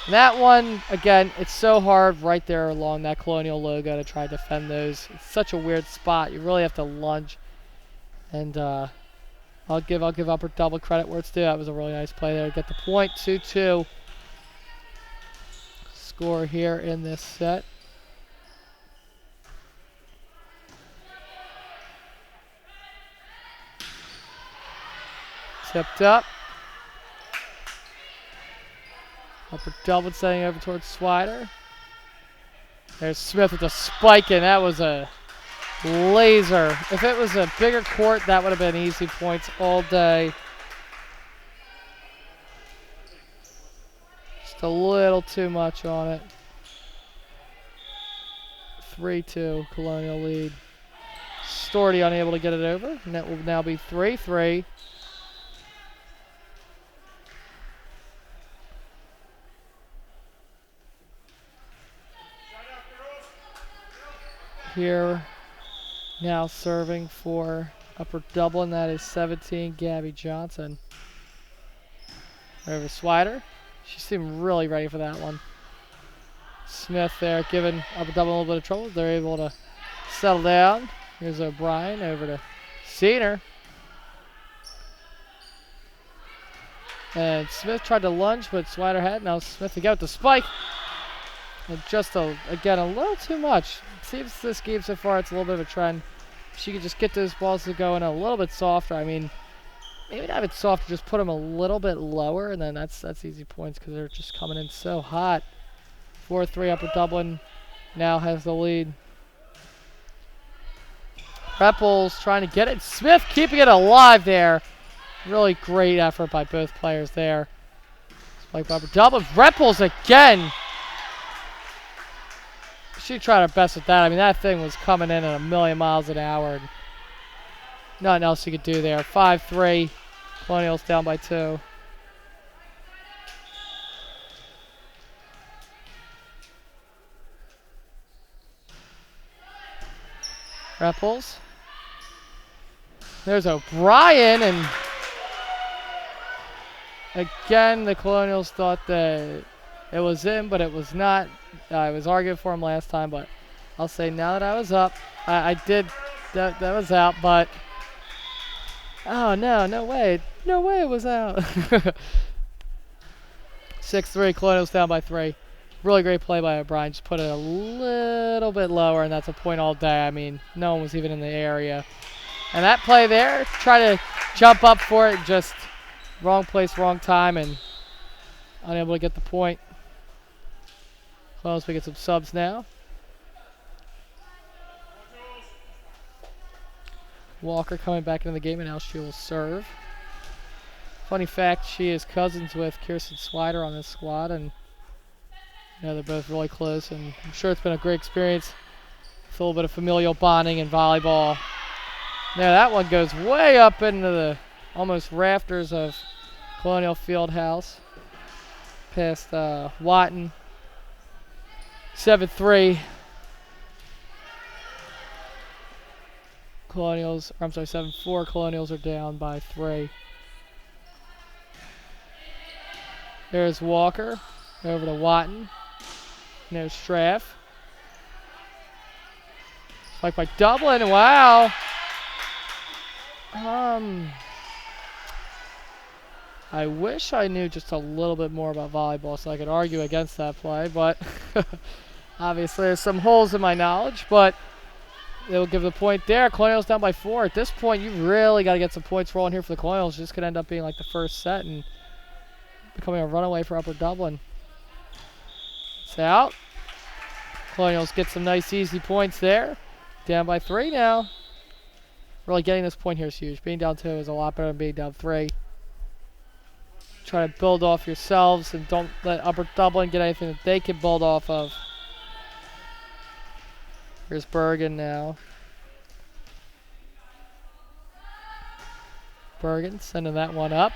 And that one, again, it's so hard right there along that Colonial logo to try to defend those. It's such a weird spot. You really have to lunge. And I'll give Upper Dublin credit where it's due. That was a really nice play there to get the point. 2-2 score here in this set. Tipped up. Upper Dublin setting over towards Swider. There's Smith with the spike, and that was a laser. If it was a bigger court, that would have been easy points all day. Just a little too much on it. 3-2 Colonial lead. Storty unable to get it over, and that will now be 3-3. Here now serving for Upper Dublin, that is 17, Gabby Johnson. Over Swider. She seemed really ready for that one. Smith there giving Upper Dublin a little bit of trouble. They're able to settle down. Here's O'Brien over to Cedar. And Smith tried to lunge, but Swider had. Now Smith again with the spike. And just, again, a little too much. It seems this game so far, it's a little bit of a trend. If she could just get those balls to go in a little bit softer. I mean, maybe not a bit softer, just put them a little bit lower, and then that's easy points because they're just coming in so hot. 4-3 Upper Dublin now has the lead. Repples trying to get it. Smith keeping it alive there. Really great effort by both players there. Spike by Upper Dublin. Repples again. She tried her best with that. I mean, that thing was coming in at 1,000,000 miles an hour. And nothing else you could do there. 5-3. Colonials down by 2. Repples. There's O'Brien, and again, the Colonials thought that it was in, but it was not. I was arguing for him last time, but I'll say now that I was up, I did, that was out, but, oh no way it was out. 6-3, Colonials down by 3. Really great play by O'Brien, just put it a little bit lower, and that's a point all day. I mean, no one was even in the area. And that play there, try to jump up for it, just wrong place, wrong time, and unable to get the point. Close, we get some subs now. Walker coming back into the game, and now she will serve. Funny fact, she is cousins with Kirsten Swider on this squad, and you know, they're both really close, and I'm sure it's been a great experience with a little bit of familial bonding in volleyball. Now that one goes way up into the almost rafters of Colonial Fieldhouse, past Watton. 7-3. Colonials, or I'm sorry, 7-4. Colonials are down by 3. There's Walker over to Watton. There's Straff. Spike by Dublin. Wow. I wish I knew just a little bit more about volleyball so I could argue against that play, but obviously there's some holes in my knowledge, but they'll give the point there. Colonials down by 4. At this point, you really got to get some points rolling here for the Colonials. This could end up being like the first set and becoming a runaway for Upper Dublin. It's out. Colonials get some nice easy points there. Down by 3 now. Really getting this point here is huge. Being down 2 is a lot better than being down 3. Try to build off yourselves and don't let Upper Dublin get anything that they can build off of. Here's Bergen now. Bergen sending that one up.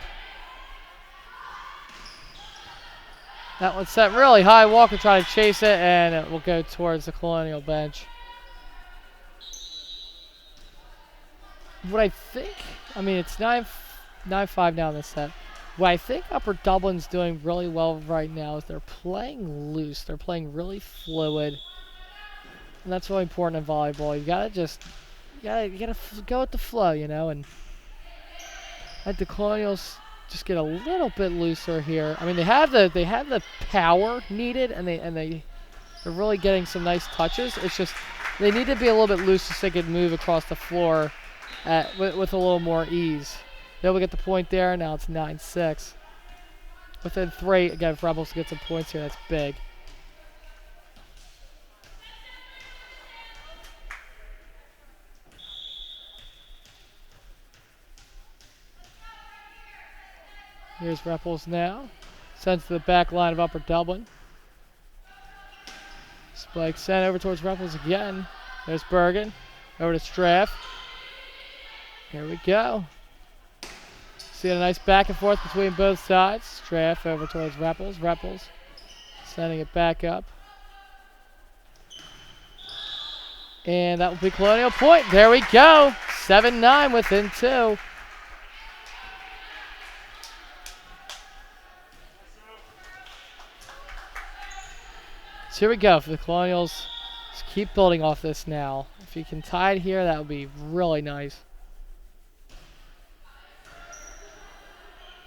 That one's set really high. Walker trying to chase it, and it will go towards the Colonial bench. What I think, I mean, it's 9-5 now in this set. what I think Upper Dublin's doing really well right now is they're playing loose. They're playing really fluid. And that's really important in volleyball. You gotta just, you gotta go with the flow, you know, and let the Colonials just get a little bit looser here. I mean, they have the power needed, and they're really getting some nice touches. It's just they need to be a little bit loose so they can move across the floor with a little more ease. They'll get the point there. Now it's 9-6. Within 3, again, for Rebels to get some points here. That's big. Here's Rebels now. Sends to the back line of Upper Dublin. Spike sent over towards Rebels again. There's Bergen. Over to Straff. Here we go. See a nice back and forth between both sides. Straff over towards Rebels. Rebels sending it back up. And that will be Colonial point. There we go. 7-9 within 2. So here we go for the Colonials. Just keep building off this now. If you can tie it here, that would be really nice.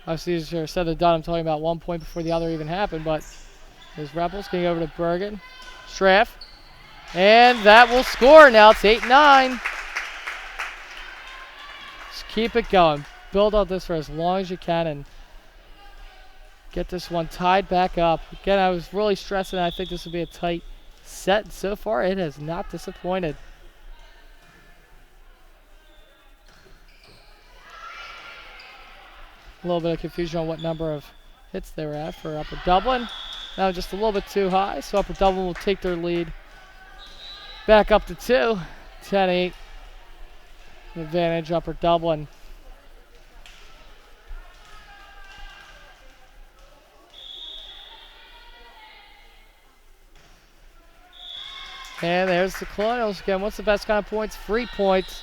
Obviously, easier said than done. I'm talking about 1 point before the other even happened, but there's Rebels getting over to Bergen. Straff. And that will score. Now it's 8-9. Just keep it going. Build out this for as long as you can and get this one tied back up. Again, I was really stressing. I think this would be a tight set. So far, it has not disappointed. A little bit of confusion on what number of hits they were at for Upper Dublin. Now just a little bit too high, so Upper Dublin will take their lead back up to 2. 10-8. Advantage Upper Dublin. And there's the Colonials again. What's the best kind of points? 3 points.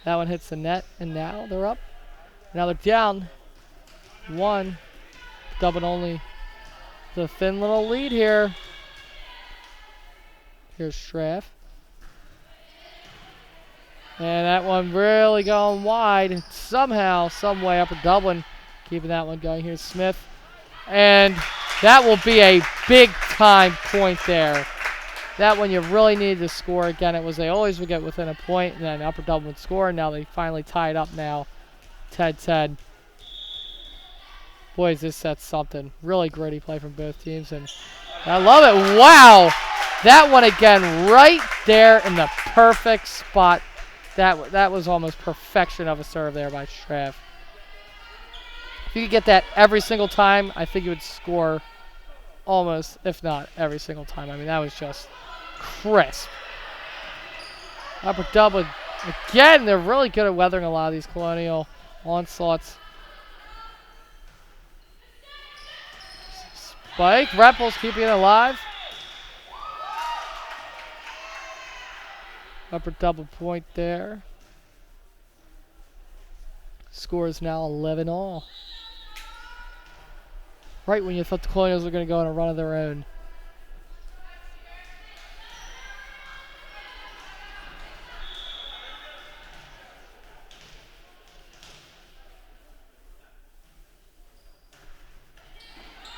That one hits the net, and now they're up. Now they're down 1. Dublin only the thin little lead here. Here's Straff. And that one really going wide. Somehow, some way, Upper Dublin keeping that one going. Here's Smith. And that will be a big time point there. That one you really needed to score. Again, it was they always would get within a point, and then Upper Dublin would score, and now they finally tie it up now. 10-10. Boy, is this set something. Really gritty play from both teams, and I love it. Wow! That one again right there in the perfect spot. That was almost perfection of a serve there by Straff. If you could get that every single time, I think you would score almost, if not every single time. I mean, that was just crisp. Upper Dublin, again, they're really good at weathering a lot of these Colonial onslaughts. Spike, Rebels keeping it alive. Upper Dublin point there. Score is now 11-all. Right when you thought the Colonials were going to go on a run of their own.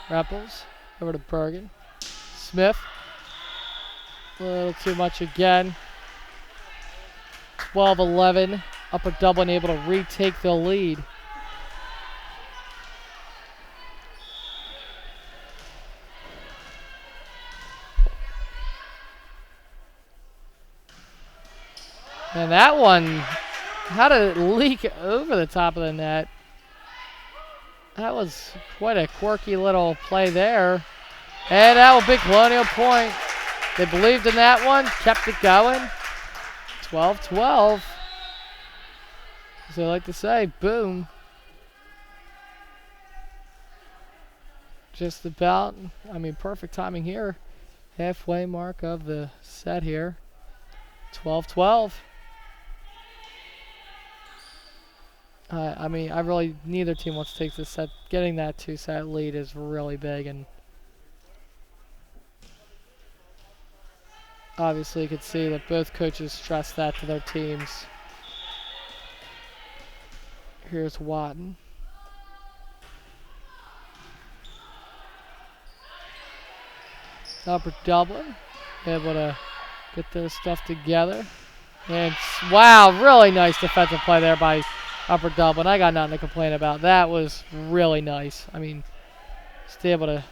Rebels over to Bergen. Smith. A little too much again. 12-11. Upper Dublin able to retake the lead. And that one, how did it leak over the top of the net? That was quite a quirky little play there. And that will be Colonial point. They believed in that one, kept it going. 12-12. As they like to say, boom. Just about, I mean, perfect timing here. Halfway mark of the set here. 12-12. I mean, neither team wants to take this set. Getting that 2-set lead is really big, and obviously you could see that both coaches stress that to their teams. Here's Watton. Upper Dublin, able to get their stuff together. And wow, really nice defensive play there by Upper Dublin. I got nothing to complain about. That was really nice. I mean, just able to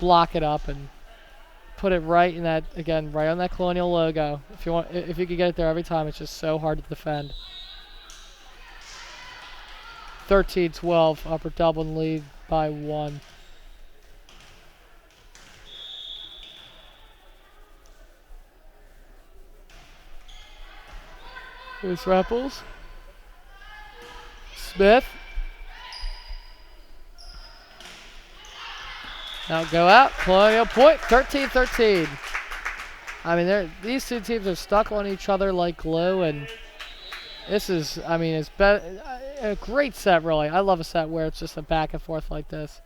block it up and put it right in that, again, right on that Colonial logo. If you could get it there every time, it's just so hard to defend. 13-12, Upper Dublin lead by 1. Here's Rapples. Smith. Now go out. Colonial point. 13-13. I mean, these two teams are stuck on each other like glue, and this is, I mean, it's a great set, really. I love a set where it's just a back and forth like this.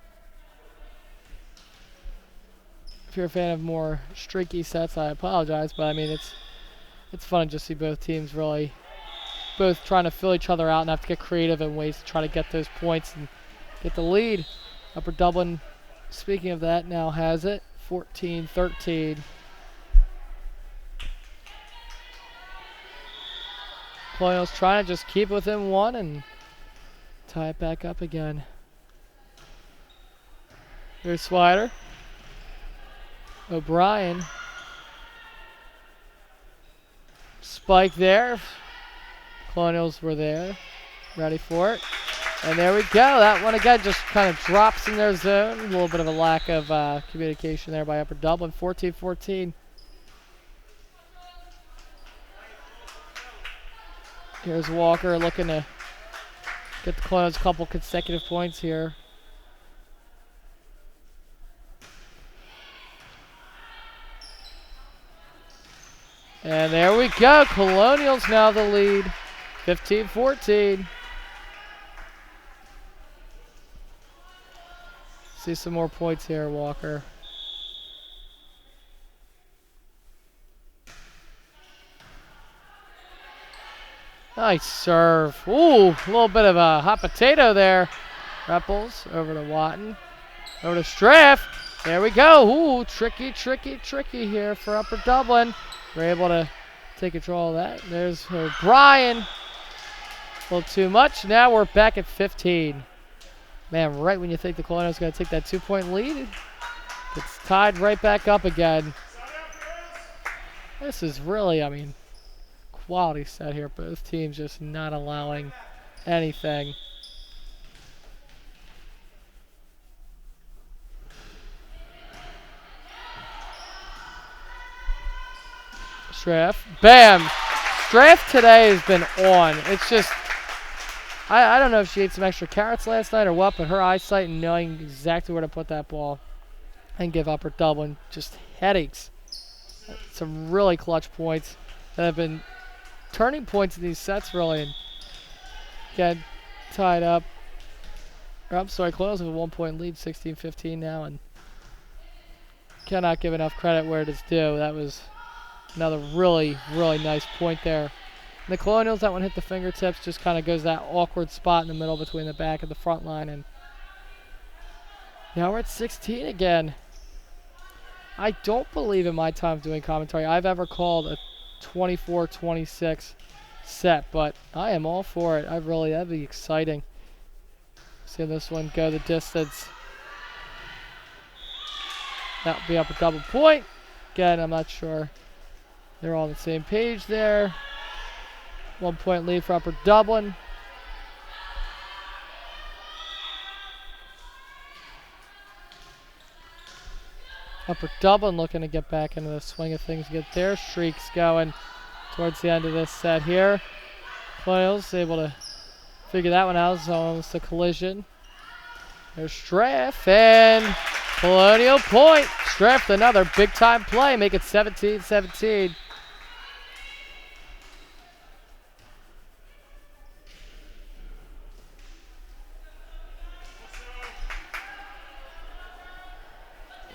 If you're a fan of more streaky sets, I apologize, but I mean, it's fun to just see both teams really both trying to fill each other out and have to get creative in ways to try to get those points and get the lead. Upper Dublin, speaking of that, now has it. 14-13. Colonials trying to just keep within 1 and tie it back up again. Here's Swider. O'Brien. Spike there. Colonials were there, ready for it. And there we go. That one again just kind of drops in their zone. A little bit of a lack of communication there by Upper Dublin. 14-14. Here's Walker looking to get the Colonials a couple consecutive points here. And there we go. Colonials now the lead. 15-14. See some more points here, Walker. Nice serve. Ooh, a little bit of a hot potato there. Repples over to Watton. Over to Straff. There we go. Ooh, tricky here for Upper Dublin. We're able to take control of that. There's O'Brien. A little too much. Now we're back at 15. Man, right when you think the Colonials going to take that 2-point lead, it's tied right back up again. This is really, I mean, quality set here. Both teams just not allowing anything. Straff. Bam! Straff today has been on. It's just, I don't know if she ate some extra carrots last night or what, but her eyesight and knowing exactly where to put that ball and give Upper Dublin just headaches. Some really clutch points that have been turning points in these sets, really, and get tied up. I'm sorry, Colonials have a 1-point lead, 16-15 now, and cannot give enough credit where it is due. That was another really nice point there. And the Colonials, that one hit the fingertips, just kind of goes that awkward spot in the middle between the back and the front line. And now we're at 16 again. I don't believe in my time doing commentary I've ever called a 24-26 set, but I am all for it. That'd be exciting. See this one go the distance. That'll be Upper Double point. Again, I'm not sure they're all on the same page there. 1-point lead for Upper Dublin. Upper Dublin looking to get back into the swing of things, get their streaks going towards the end of this set here. Colonials able to figure that one out. It's almost a collision. There's Straff and Colonial point. Straff another big time play, make it 17-17.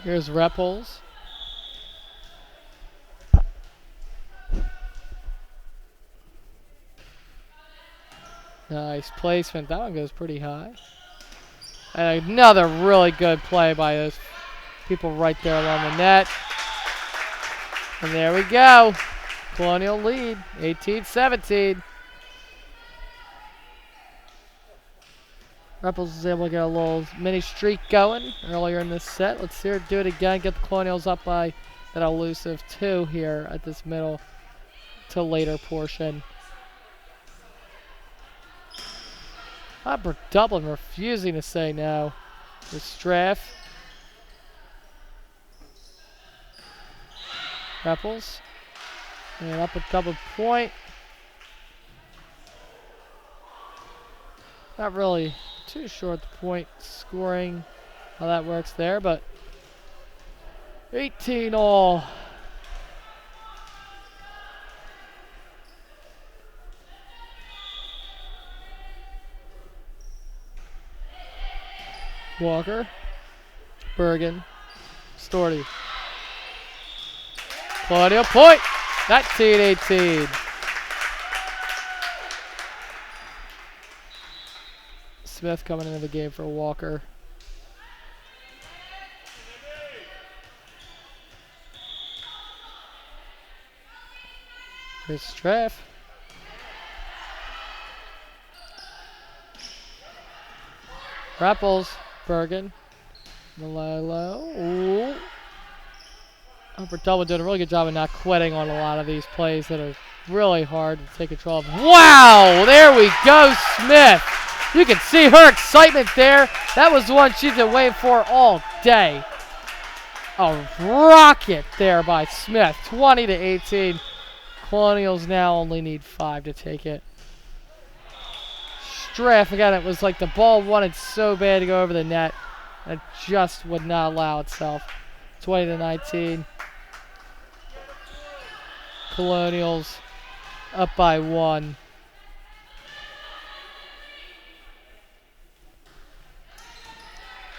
Here's Repples. Nice placement. That one goes pretty high. And another really good play by those people right there along the net. And there we go. Colonial lead, 18-17. Repples was able to get a little mini streak going earlier in this set. Let's see her do it again. Get the Colonials up by that elusive 2 here at this middle to later portion. Upper Dublin refusing to say no. The Straff. Repples. And up a double point. Not really too sure at the point scoring how that works there, but 18 all. Walker, Bergen, Storty. Colonial point, 19-18. Smith coming into the game for Walker. Here's Straff. Repples, Bergen, Malilo. Ooh. Upper Dublin doing a really good job of not quitting on a lot of these plays that are really hard to take control of. Wow, there we go, Smith. You can see her excitement there. That was the one she's been waiting for all day. A rocket there by Smith, 20-18. Colonials now only need 5 to take it. Straff, again, it was like the ball wanted so bad to go over the net. It just would not allow itself. 20-19. Colonials up by 1.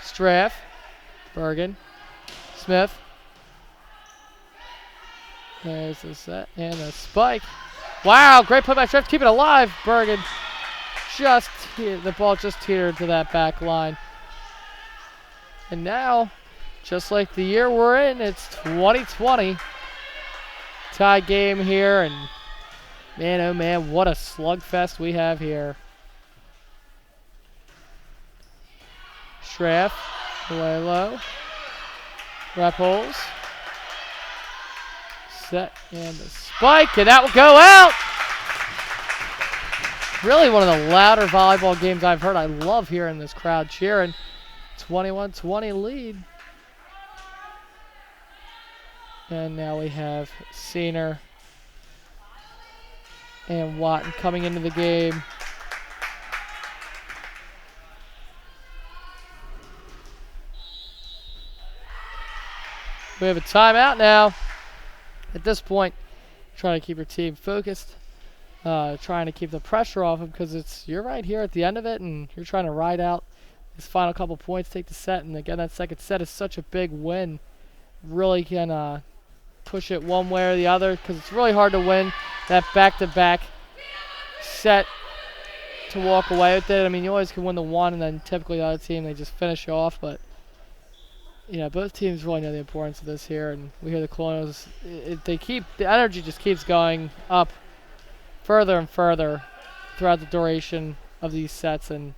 Straff, Bergen, Smith. There's the set and a spike. Wow, great play by Straff. Keep it alive, Bergen. The ball just teetered to that back line. And now, just like the year we're in, it's 2020. Tie game here, and man, oh man, what a slugfest we have here. Straff, Malilo, Repples, set and the spike, and that will go out. Really one of the louder volleyball games I've heard. I love hearing this crowd cheering. 21-20 lead. And now we have Senior and Watton coming into the game. We have a timeout now. At this point, trying to keep your team focused, trying to keep the pressure off them, because you're right here at the end of it, and you're trying to ride out this final couple points, take the set, and again, that second set is such a big win. Really can push it one way or the other, because it's really hard to win that back-to-back set to walk away with it. I mean, you always can win the one, and then typically the other team, they just finish you off, but you know, both teams really know the importance of this here, and we hear the Colonials, the energy just keeps going up further and further throughout the duration of these sets, and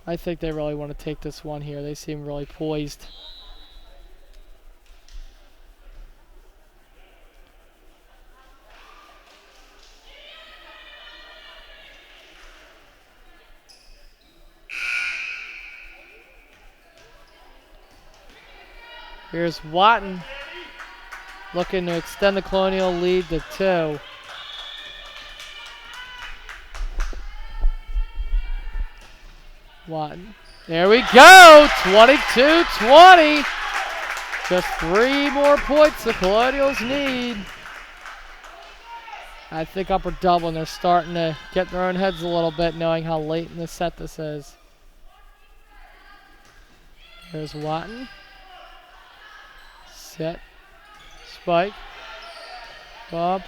I think they really want to take this one here. They seem really poised. Here's Watton looking to extend the Colonial lead to 2. Watton. There we go! 22-20. Just 3 more points the Colonials need. I think Upper Dublin, they're starting to get in their own heads a little bit, knowing how late in the set this is. There's Watton. Set. Spike. Bob.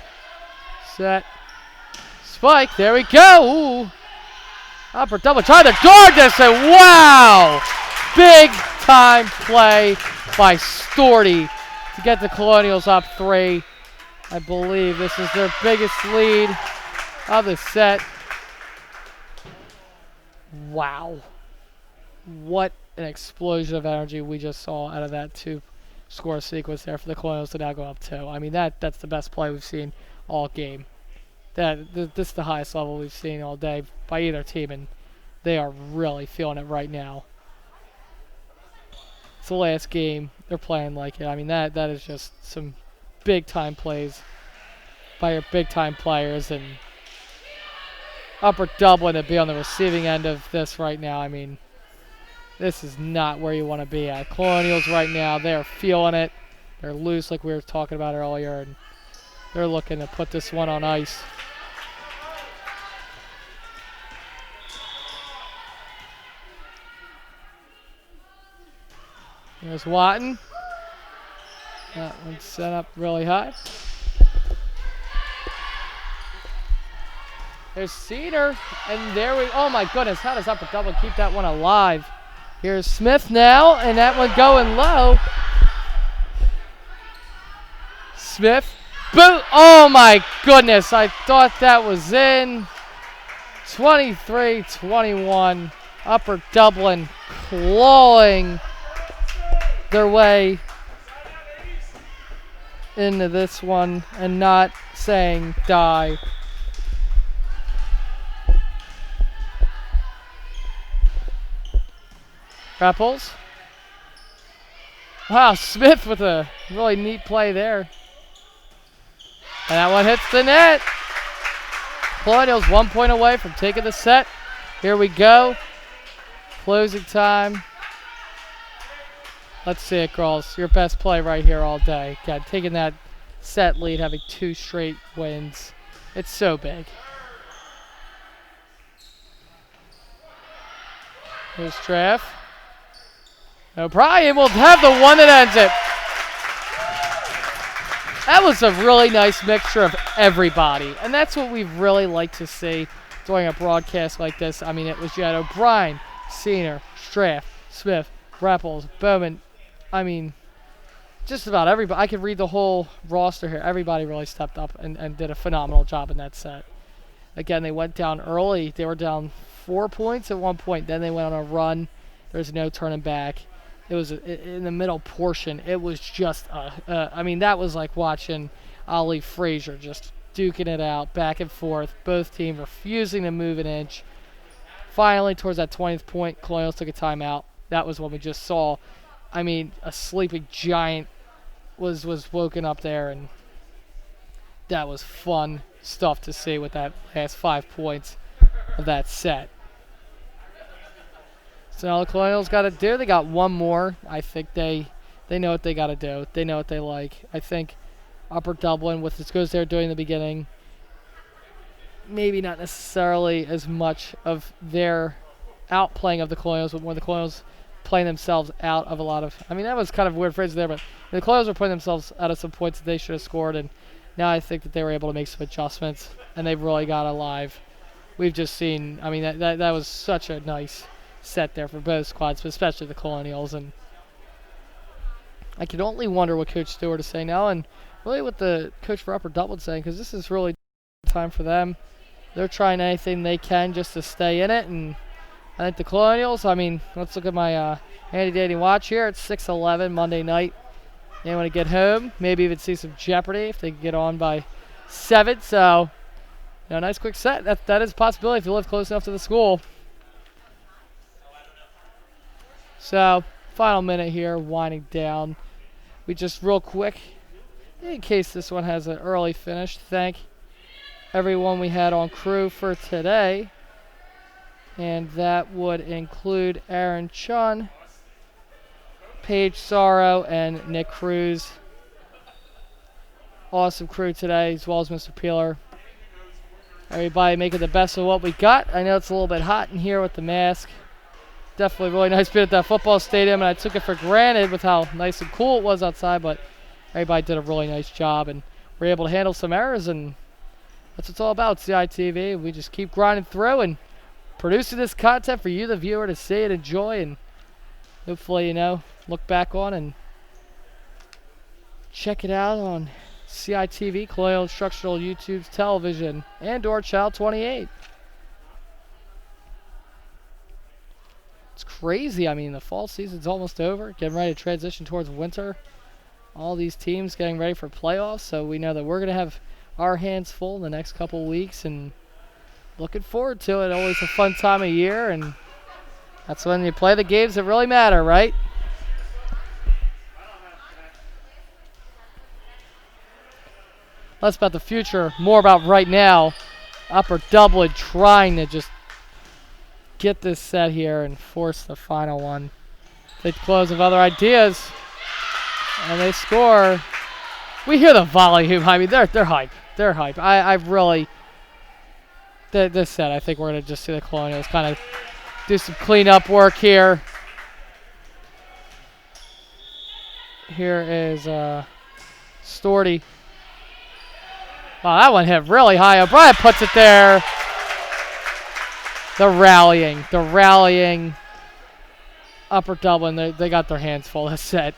Set. Spike. There we go. Ooh. Upper double. Trying to guard this. And wow. Big time play by Storty to get the Colonials up 3. I believe this is their biggest lead of the set. Wow. What an explosion of energy we just saw out of that 2-score sequence there for the Colonials to now go up 2. I mean, that's the best play we've seen all game. This is the highest level we've seen all day by either team, and they are really feeling it right now. It's the last game. They're playing like it. I mean, that is just some big-time plays by your big-time players, and Upper Dublin to be on the receiving end of this right now. I mean, this is not where you want to be at. Colonials right now, they're feeling it. They're loose like we were talking about earlier, and they're looking to put this one on ice. There's Watton. That one's set up really high. There's Cedar, and there we, oh my goodness, how does Upper Dublin keep that one alive? Here's Smith now, and that one going low. Smith, boot, oh my goodness, I thought that was in. 23-21, Upper Dublin clawing their way into this one and not saying die. Rapples. Wow, Smith with a really neat play there. And that one hits the net. Colonials 1 point away from taking the set. Here we go. Closing time. Let's see it, girls. Your best play right here all day. God, taking that set lead, having 2 straight wins. It's so big. Here's Traff. O'Brien will have the one that ends it. That was a really nice mixture of everybody, and that's what we really like to see during a broadcast like this. I mean, it was Jed O'Brien, Senior, Straff, Smith, Rapples, Bowman. I mean, just about everybody. I could read the whole roster here. Everybody really stepped up and did a phenomenal job in that set. Again, they went down early. They were down 4 points at one point. Then they went on a run. There's no turning back. It was in the middle portion. It was just, I mean, that was like watching Ali Frazier just duking it out back and forth. Both teams refusing to move an inch. Finally, towards that 20th point, Colonials took a timeout. That was what we just saw. I mean, a sleeping giant was woken up there, and that was fun stuff to see with that last 5 points of that set. So all the Colonials got to do, they got one more. I think they know what they got to do. They know what they like. I think Upper Dublin, with this goes there during the beginning, maybe not necessarily as much of their outplaying of the Colonials, but more the Colonials playing themselves out of a lot of, I mean, that was kind of a weird phrase there, but the Colonials were playing themselves out of some points that they should have scored, and now I think that they were able to make some adjustments, and they've really got alive. We've just seen, I mean, that was such a nice set there for both squads, but especially the Colonials, and I can only wonder what Coach Stewart is saying now, and really what the coach for Upper Dublin is saying, because this is really time for them. They're trying anything they can just to stay in it, and I think the Colonials, I mean, let's look at my handy-dandy watch here. It's 6:11 Monday night. They want to get home, maybe even see some Jeopardy if they can get on by 7, so nice quick set. That is a possibility if you live close enough to the school. So, final minute here, winding down. We just real quick, in case this one has an early finish, thank everyone we had on crew for today. And that would include Aaron Chun, Paige Sorrow, and Nick Cruz. Awesome crew today, as well as Mr. Peeler. Everybody making the best of what we got. I know it's a little bit hot in here with the mask. definitely really nice being at that football stadium, and I took it for granted with how nice and cool it was outside, but everybody did a really nice job, and we're able to handle some errors, and that's what it's all about, CITV. We just keep grinding through and producing this content for you, the viewer, to see and enjoy, and hopefully, look back on and check it out on CITV, Colonial Instructional YouTube Television, and/or Channel 28. It's crazy. I mean, the fall season's almost over, getting ready to transition towards winter. All these teams getting ready for playoffs, so we know that we're going to have our hands full in the next couple weeks, and looking forward to it. Always a fun time of year, and that's when you play the games that really matter, right? Less about the future, more about right now. Upper Dublin trying to just get this set here and force the final one. They close with other ideas, and they score. We hear the volume. I mean, they're hype. They're hype. I really, this set, I think we're going to just see the Colonials kind of do some cleanup work here. Here is Storty. Wow, that one hit really high. O'Brien puts it there. The rallying. Upper Dublin, they got their hands full this set.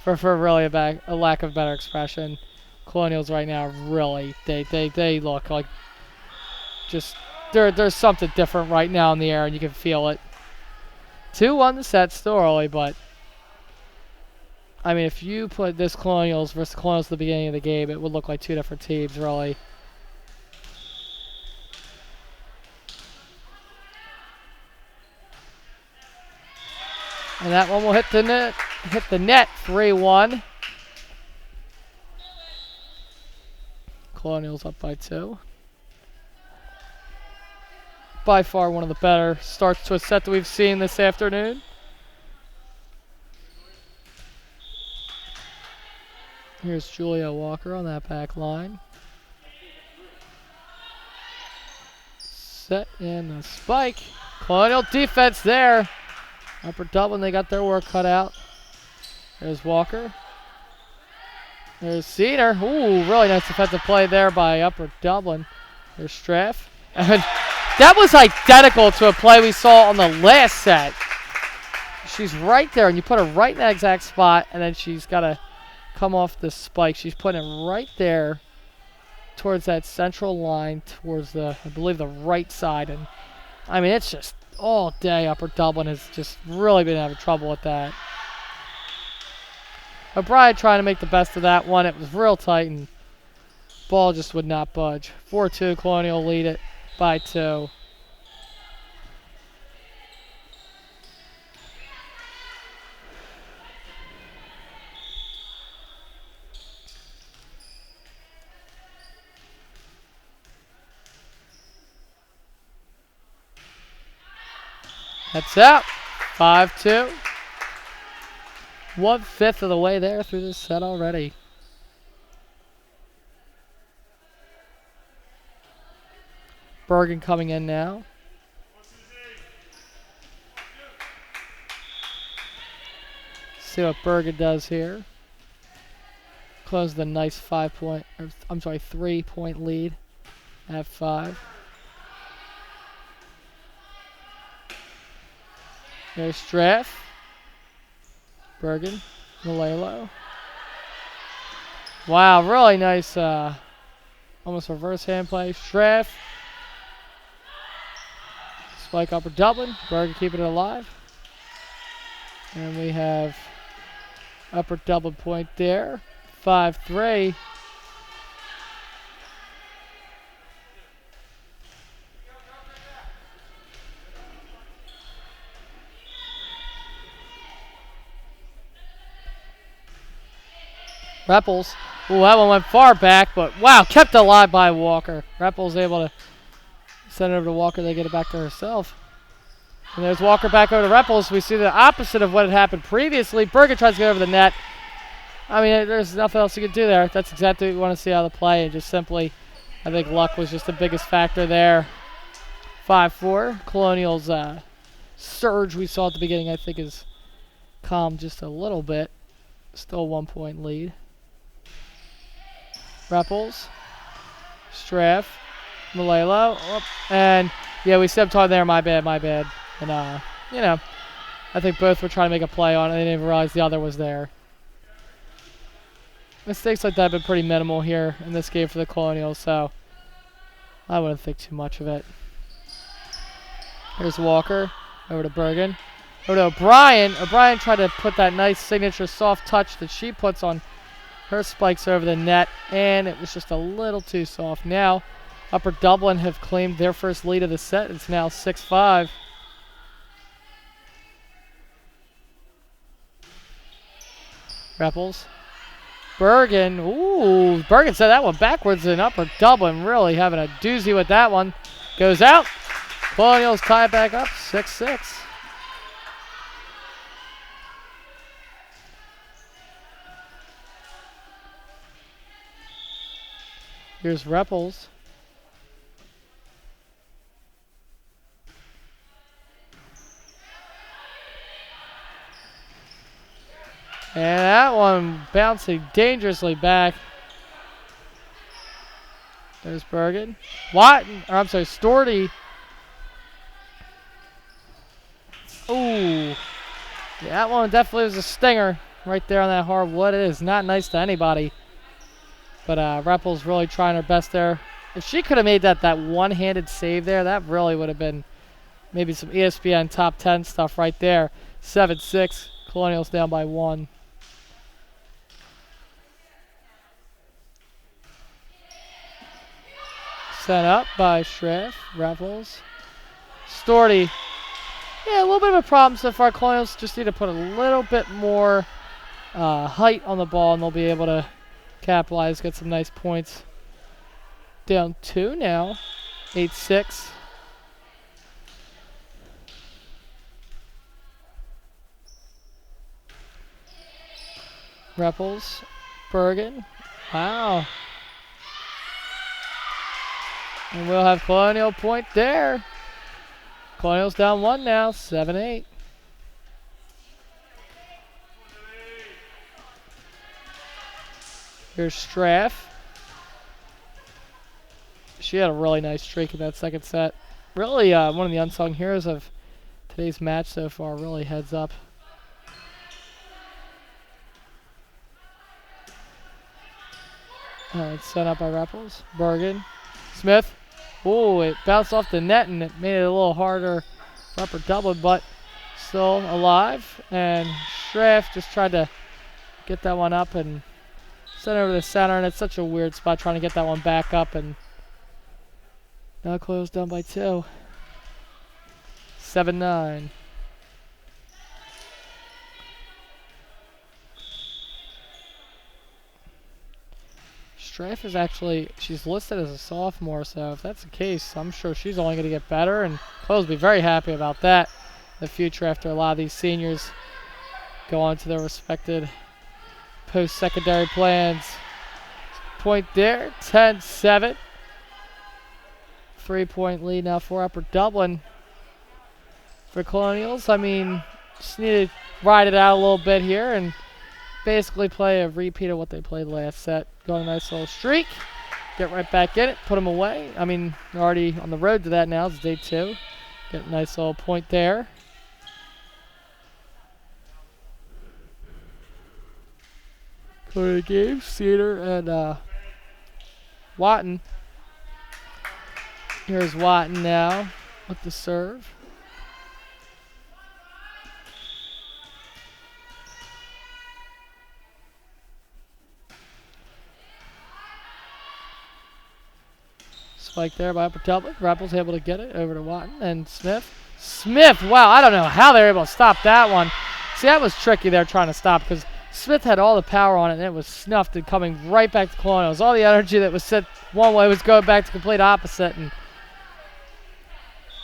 For really a lack of better expression. Colonials right now really, they look like just, there's something different right now in the air, and you can feel it. 2-1 the set, still early, but I mean, if you put this Colonials versus Colonials at the beginning of the game, it would look like two different teams, really. And that one will hit the net. 3-1. Colonials up by 2. By far one of the better starts to a set that we've seen this afternoon. Here's Julia Walker on that back line. Set in the spike. Colonial defense there. Upper Dublin, they got their work cut out. There's Walker. There's Cedar. Ooh, really nice defensive play there by Upper Dublin. There's Straff. And that was identical to a play we saw on the last set. She's right there, and you put her right in that exact spot, and then she's got to come off the spike. She's putting it right there towards that central line, towards I believe the right side. And I mean, it's just all day Upper Dublin has just really been having trouble with that. O'Brien trying to make the best of that one. It was real tight, and ball just would not budge. 4-2, Colonial lead it by 2. That's out. 5-2. 1/5 of the way there through this set already. Bergen coming in now. See what Bergen does here. Close the nice 3-point lead at 5. There's Straff. Bergen. Malalo. Wow, really nice, almost reverse hand play. Straff. Spike Upper Dublin. Bergen keeping it alive. And we have Upper Dublin point there. 5-3. Repples. Ooh, that one went far back, but wow, kept alive by Walker. Repples able to send it over to Walker. They get it back to herself. And there's Walker back over to Repples. We see the opposite of what had happened previously. Bergen tries to get over the net. I mean, there's nothing else you can do there. That's exactly what we want to see out of the play. And just simply, I think luck was just the biggest factor there. 5-4. Colonials surge we saw at the beginning, I think, is calmed just a little bit. Still 1 point lead. Repples. Straff. Malelo. Oh, and yeah, we stepped on there. My bad. And, you know, I think both were trying to make a play on it. They didn't even realize the other was there. Mistakes like that have been pretty minimal here in this game for the Colonials, so I wouldn't think too much of it. Here's Walker. Over to Bergen. Over to O'Brien. O'Brien tried to put that nice signature soft touch that she puts on her spikes over the net, and it was just a little too soft. Now, Upper Dublin have claimed their first lead of the set. It's now 6-5. Repples. Bergen. Ooh, Bergen set that one backwards, and Upper Dublin really having a doozy with that one. Goes out. Colonials tie it back up, 6-6. Here's Repples. And that one bouncing dangerously back. There's Bergen. Storty. Ooh. Yeah, that one definitely was a stinger right there on that hardwood. It is not nice to anybody. But Repples really trying her best there. If she could have made that one-handed save there, that really would have been maybe some ESPN top 10 stuff right there. 7-6. Colonials down by 1. Set up by Schraff. Repples. Storty. Yeah, a little bit of a problem so far. Colonials just need to put a little bit more height on the ball, and they'll be able to capitalize, get some nice points. Down 2 now. 8-6. Repples. Bergen. Wow. And we'll have Colonial point there. Colonials down 1 now, 7-8. Here's Straff. She had a really nice streak in that second set. Really one of the unsung heroes of today's match so far. Really heads up. It's set up by Repples. Bergen. Smith. Ooh, it bounced off the net and it made it a little harder for Upper Dublin, but still alive. And Straff just tried to get that one up and send it over the center, and it's such a weird spot trying to get that one back up, and now closed down by 2. 7-9. Straff is actually, she's listed as a sophomore, so if that's the case, I'm sure she's only going to get better, and Close will be very happy about that in the future after a lot of these seniors go on to their respected post-secondary plans. Point there, 10-7. 3-point lead now for Upper Dublin. For Colonials, I mean, just need to ride it out a little bit here and basically play a repeat of what they played last set. Go on a nice little streak, get right back in it, put them away. I mean, they're already on the road to that now. It's day 2. Get a nice little point there. Go to the game, Cedar and Watton. Here's Watton now with the serve. Spike there by Upper Dublin. Repples able to get it over to Watton and Smith. Smith, wow, I don't know how they were able to stop that one. See, that was tricky there trying to stop because Smith had all the power on it and it was snuffed and coming right back to Colonials. All the energy that was set one way was going back to complete opposite and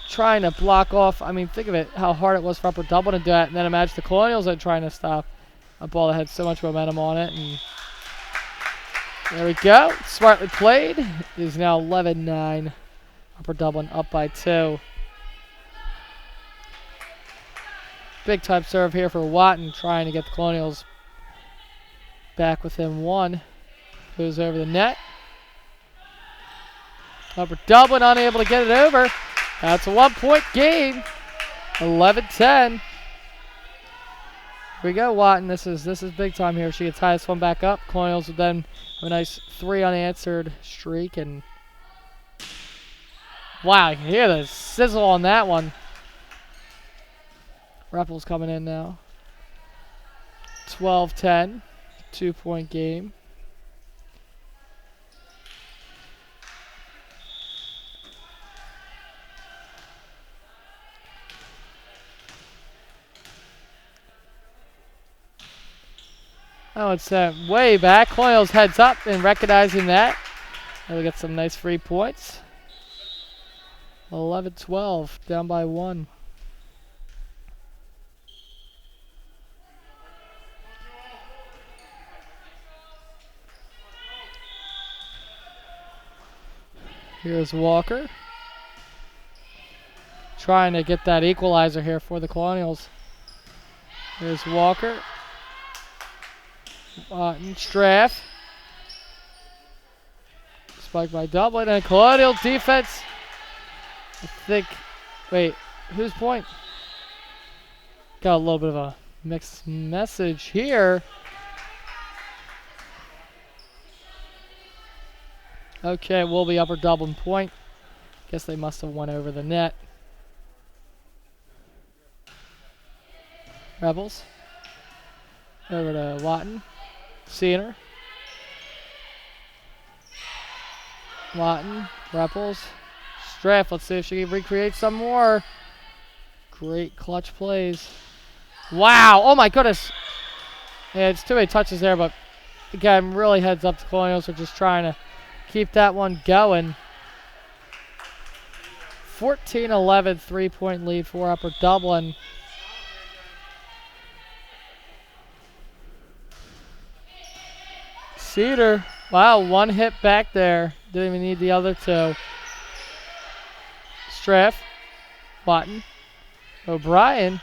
trying to block off. I mean, think of it, how hard it was for Upper Dublin to do that, and then imagine the Colonials are trying to stop a ball that had so much momentum on it. And there we go. Smartly played. It is now 11-9. Upper Dublin up by 2. Big time serve here for Watton, trying to get the Colonials back within one. Goes over the net. Upper Dublin unable to get it over. That's a 1-point game. 11-10. Here we go, Watton. This is big time here. She gets tie this one back up. Colonials will then have a nice 3 unanswered streak. And wow, you can hear the sizzle on that one. Ruppel's coming in now. 12-10. 2-point game. Oh, it's way back. Colonials heads up and recognizing that. And we get some nice free points. 11-12, down by 1. Here's Walker. Trying to get that equalizer here for the Colonials. Here's Walker. Straff. Spiked by Dublin. And Colonial defense. I think. Wait, whose point? Got a little bit of a mixed message here. Okay, it will be Upper Dublin point. Guess they must have went over the net. Rebels. Over to Watton. Seener. Watton. Rebels. Straff. Let's see if she can recreate some more. Great clutch plays. Wow. Oh my goodness. Yeah, it's too many touches there, but again, really heads up to Colonials. We're just trying to keep that one going. 14-11, 3-point lead for Upper Dublin. Cedar. Wow, one hit back there. Didn't even need the other two. Straff. Watton. O'Brien.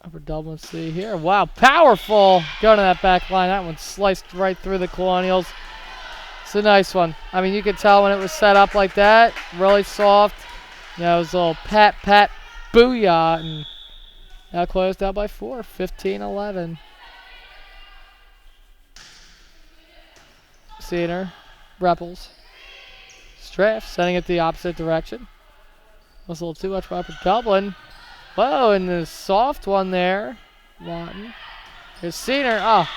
Upper Dublin, see here. Wow, powerful. Going to that back line. That one sliced right through the Colonials. It's a nice one. I mean, you could tell when it was set up like that. Really soft. You know, it was a little pat, booyah. And now closed out by 4. 15-11. Seener. Repples. Straff sending it the opposite direction. Was a little too much for Upper Dublin. Whoa, and the soft one there. Watton. Here's Seener. Oh,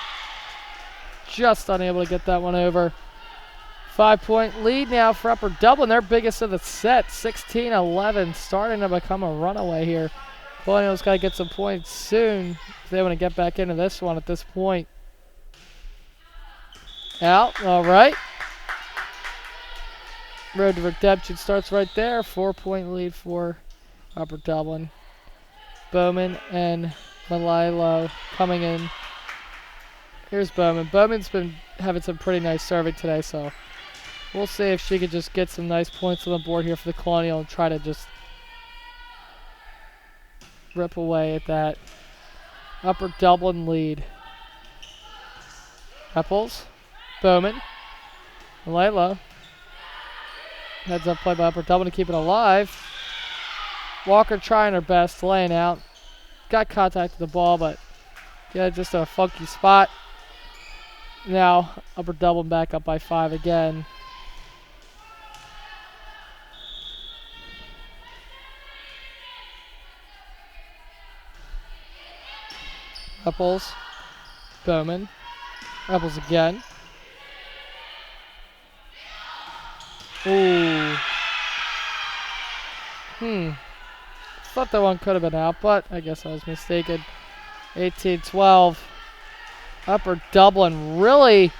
just unable to get that one over. 5-point lead now for Upper Dublin. Their biggest of the set. 16-11. Starting to become a runaway here. Colonials got to get some points soon if they want to get back into this one at this point. Out. All right. Road to redemption starts right there. 4-point lead for Upper Dublin. Bowman and Malilo coming in. Here's Bowman. Bowman's been having some pretty nice serving today, so we'll see if she could just get some nice points on the board here for the Colonial and try to just rip away at that Upper Dublin lead. Epples. Bowman. Malilo. Heads up play by Upper Dublin to keep it alive. Walker trying her best, laying out. Got contact with the ball, but yeah, just a funky spot. Now, Upper Dublin back up by 5 again. Rebels. Bowman. Rebels again. Ooh. Thought that one could have been out, but I guess I was mistaken. 18-12. Upper Dublin really,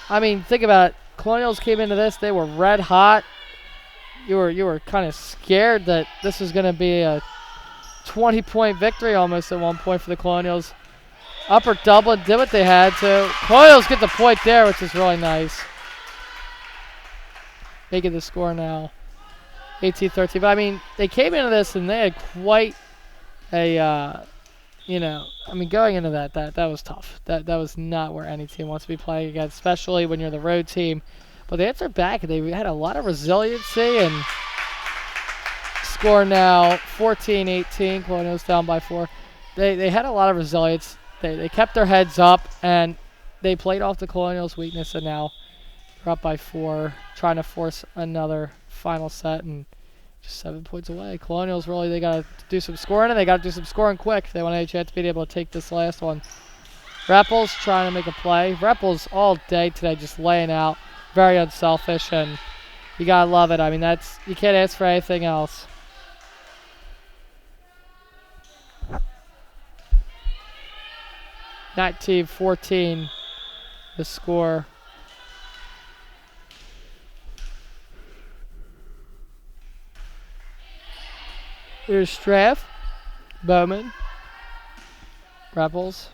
I mean, think about it. Colonials came into this, they were red hot. You were kind of scared that this was going to be a 20-point victory almost at one point for the Colonials. Upper Dublin did what they had to. Colonials get the point there, which is really nice. Making the score now 18-13. But I mean, they came into this and they had quite you know, I mean, going into that was tough. That was not where any team wants to be playing against, especially when you're the road team. But they answered back. They had a lot of resiliency and score now 14-18. Colonials down by 4. They had a lot of resilience. They kept their heads up and they played off the Colonials' weakness, and now they're up by 4, trying to force another final set and just 7 points away. Colonials really, they got to do some scoring, and they got to do some scoring quick if they want a chance to be able to take this last one. Repples trying to make a play. Repples all day today just laying out, very unselfish, and you got to love it. I mean, you can't ask for anything else. (19-14) the score. Here's Straff, Bowman, Rebels,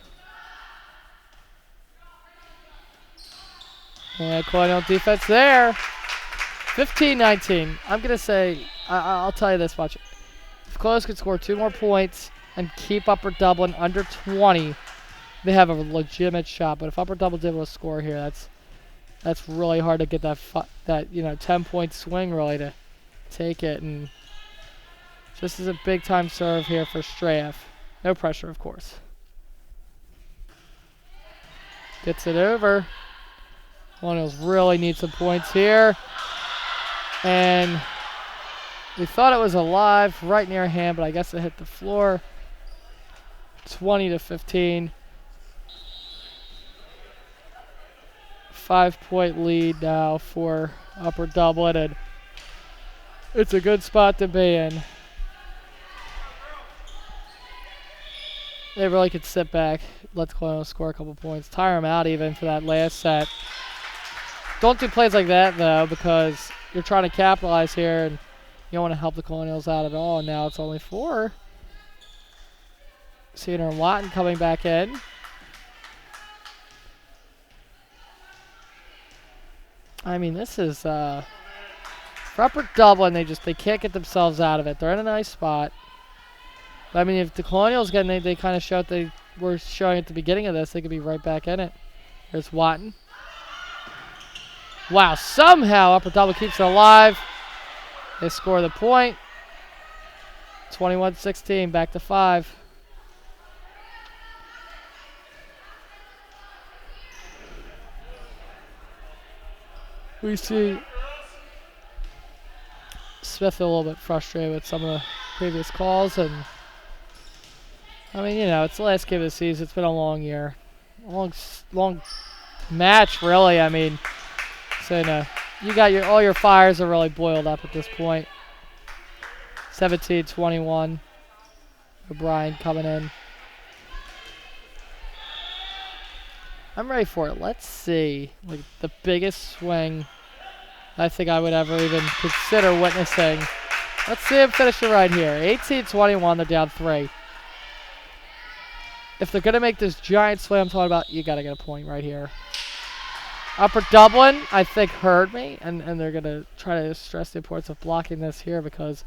and Colonial defense there. 15-19. I'm gonna say, I'll tell you this much: if Colonials could score 2 more points and keep Upper Dublin under 20, they have a legitimate shot. But if Upper Dublin's able to score here, that's really hard to get that 10-point swing really to take it. And this is a big-time serve here for Straff. No pressure, of course. Gets it over. Colonials really need some points here. And we thought it was alive right near hand, but I guess it hit the floor. 20-15. 5-point lead now for Upper Dublin, and it's a good spot to be in. They really could sit back, let the Colonials score a couple points, tire them out even for that last set. Don't do plays like that, though, because you're trying to capitalize here, and you don't want to help the Colonials out at all. And now it's only 4. Cedar and Watton coming back in. I mean, this is for Upper Dublin. They can't get themselves out of it. They're in a nice spot. But I mean, if the Colonials they kind of showed they were showing at the beginning of this, they could be right back in it. Here's Watton. Wow! Somehow Upper Dublin keeps it alive. They score the point. 21-16. Back to 5. We see Smith a little bit frustrated with some of the previous calls, and I mean, it's the last game of the season. It's been a long year, long match, really. I mean, so you got all your fires are really boiled up at this point. 17-21. O'Brien coming in. I'm ready for it. Let's see. Like the biggest swing I think I would ever even consider witnessing. Let's see him finish it right here. 18-21, they're down 3. If they're going to make this giant swing I'm talking about, you got to get a point right here. Upper Dublin, I think, heard me, and they're going to try to stress the importance of blocking this here because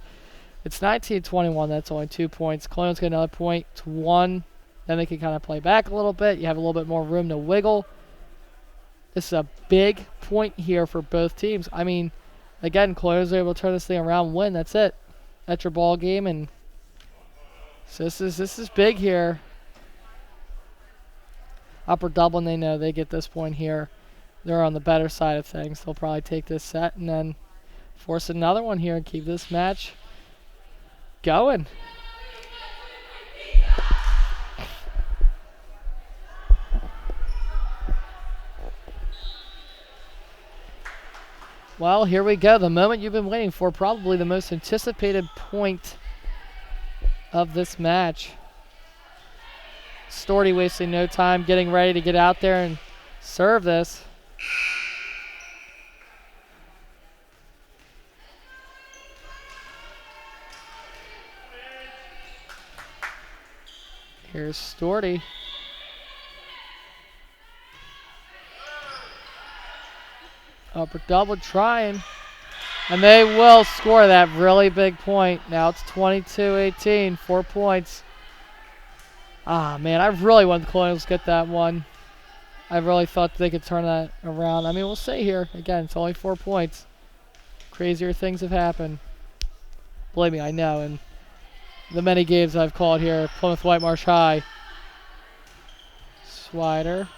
it's 19-21. That's only 2 points. Colonials get another point to 1. Then they can kind of play back a little bit. You have a little bit more room to wiggle. This is a big point here for both teams. I mean, again, Colonials are able to turn this thing around and win. That's it. That's your ball game, and so this is big here. Upper Dublin, they know they get this point here. They're on the better side of things. They'll probably take this set and then force another one here and keep this match going. Well, here we go. The moment you've been waiting for, probably the most anticipated point of this match. Storty wasting no time, getting ready to get out there and serve this. Here's Storty. Upper Dublin trying. And they will score that really big point. Now it's 22-18, 4 points. Ah, man, I really wanted the Colonials to get that one. I really thought they could turn that around. I mean, we'll see here. Again, it's only 4 points. Crazier things have happened. Believe me, I know. And the many games I've called here, Plymouth Whitemarsh High. Swider.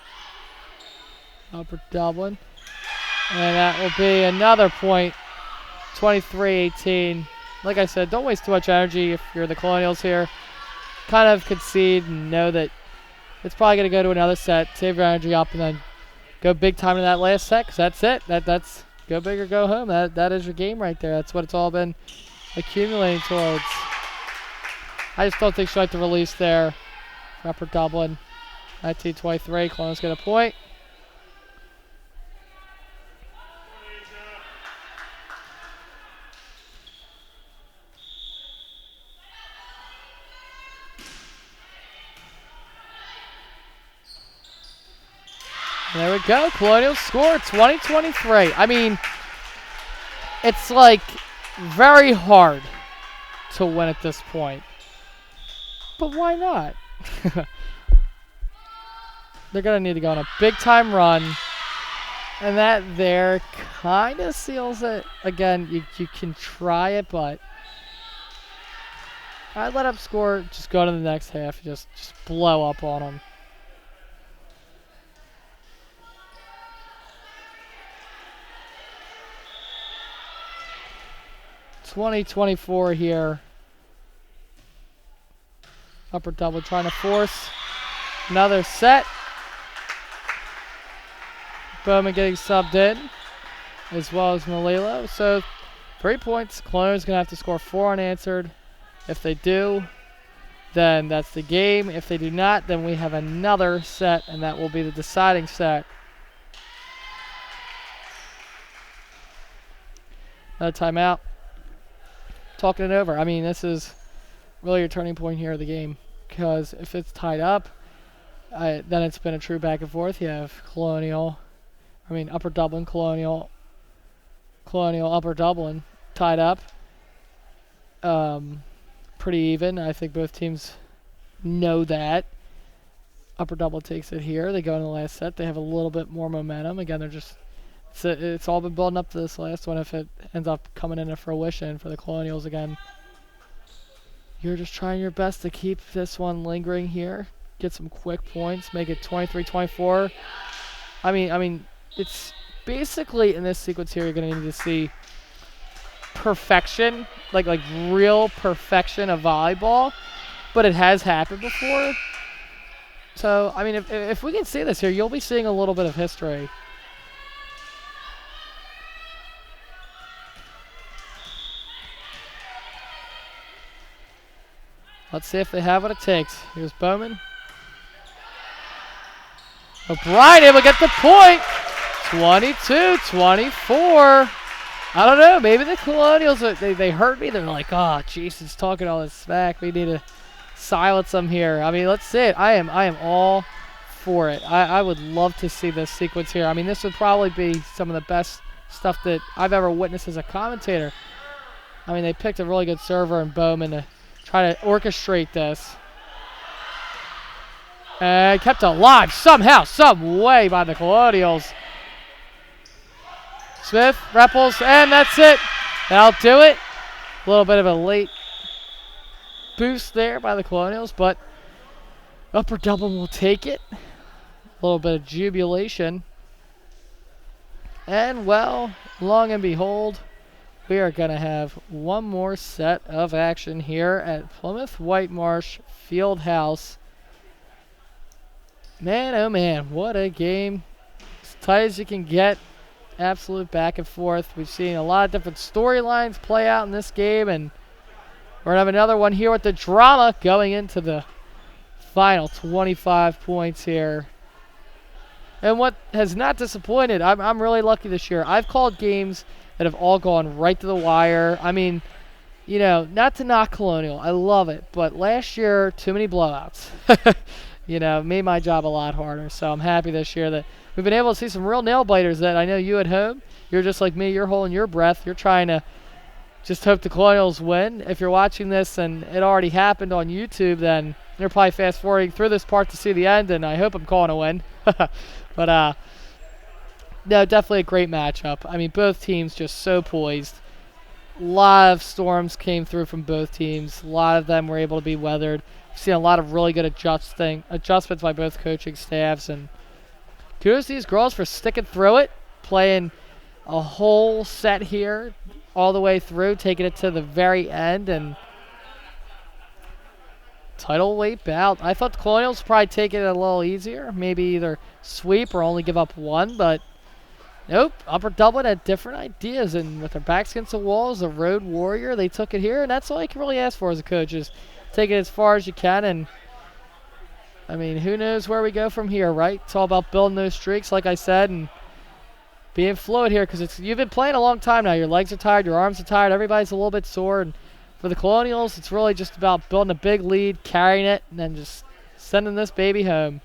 Upper Dublin. And that will be another point. 23-18. Like I said, don't waste too much energy if you're the Colonials here. Kind of concede and know that it's probably going to go to another set. Save your energy up and then go big time in that last set, because that's it. That's go big or go home. That is your game right there. That's what it's all been accumulating towards. I just don't think she'll have to release there. Upper Dublin. 19-23. Colonials get a point. There we go. Colonials score 20-23. I mean, it's like very hard to win at this point. But why not? They're going to need to go on a big-time run. And that there kind of seals it. Again, you can try it, but I'd let up score. Just go to the next half. Just blow up on them. 20-24 here. Upper Dublin trying to force another set. Bowman getting subbed in, as well as Malilo. So 3 points. Colonials going to have to score 4 unanswered. If they do, then that's the game. If they do not, then we have another set, and that will be the deciding set. Another timeout. Talking it over. I mean, this is really your turning point here of the game, because if it's tied up, then it's been a true back and forth. You have Upper Dublin, Colonial, Upper Dublin tied up. Pretty even. I think both teams know that. Upper Dublin takes it here. They go in the last set. They have a little bit more momentum. Again, they're just it's all been building up to this last one. If it ends up coming into fruition for the Colonials again, you're just trying your best to keep this one lingering here. Get some quick points. Make it 23-24. I mean, it's basically in this sequence here, you're going to need to see perfection, like real perfection of volleyball, but it has happened before. So, I mean, if we can see this here, you'll be seeing a little bit of history. Let's see if they have what it takes. Here's Bowman. O'Brien able to get the point. 22-24. I don't know. Maybe the Colonials, they heard me. They're like, oh, Jason's talking all this smack. We need to silence them here. I mean, let's see it. I am all for it. I would love to see this sequence here. I mean, this would probably be some of the best stuff that I've ever witnessed as a commentator. I mean, they picked a really good server in Bowman to try to orchestrate this. And kept alive somehow, some way by the Colonials. Smith, Repples, and that's it. That'll do it. A little bit of a late boost there by the Colonials, but Upper Dublin will take it. A little bit of jubilation. And, well, long and behold, we are going to have one more set of action here at Plymouth Whitemarsh Fieldhouse. Man, oh man, what a game. As tight as you can get. Absolute back and forth. We've seen a lot of different storylines play out in this game, and we're going to have another one here with the drama going into the final 25 points here. And what has not disappointed, I'm really lucky this year. I've called games that have all gone right to the wire. I mean, you know, not to knock Colonial. I love it. But last year, too many blowouts. You know, made my job a lot harder. So I'm happy this year that we've been able to see some real nail-biters that I know you at home, you're just like me. You're holding your breath. You're trying to just hope the Colonials win. If you're watching this and it already happened on YouTube, then they're probably fast forwarding through this part to see the end, and I hope I'm calling a win. But no, definitely a great matchup. I mean, both teams just so poised. A lot of storms came through from both teams. A lot of them were able to be weathered. We've seen a lot of really good adjustments by both coaching staffs, and kudos to these girls for sticking through it, playing a whole set here all the way through, taking it to the very end, and title weight bout. I thought the Colonials would probably take it a little easier, maybe either sweep or only give up one, but nope. Upper Dublin had different ideas, and with their backs against the walls, the road warrior, they took it here, and that's all you can really ask for as a coach, is take it as far as you can. And I mean, who knows where we go from here, right? It's all about building those streaks, like I said, and being fluid here, because you've been playing a long time now. Your legs are tired, your arms are tired, everybody's a little bit sore, and for the Colonials, it's really just about building a big lead, carrying it, and then just sending this baby home.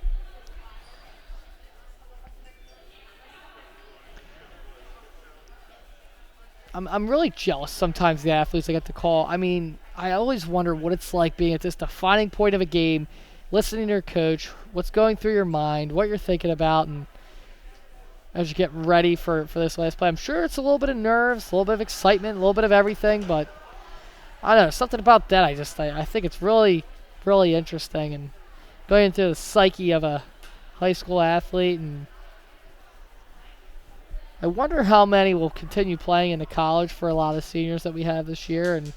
I'm really jealous sometimes of the athletes I get to call. I mean, I always wonder what it's like being at this defining point of a game, listening to your coach, what's going through your mind, what you're thinking about, and as you get ready for this last play. I'm sure it's a little bit of nerves, a little bit of excitement, a little bit of everything, but I don't know, something about that I think it's really, really interesting, and going into the psyche of a high school athlete, and I wonder how many will continue playing into college for a lot of seniors that we have this year, and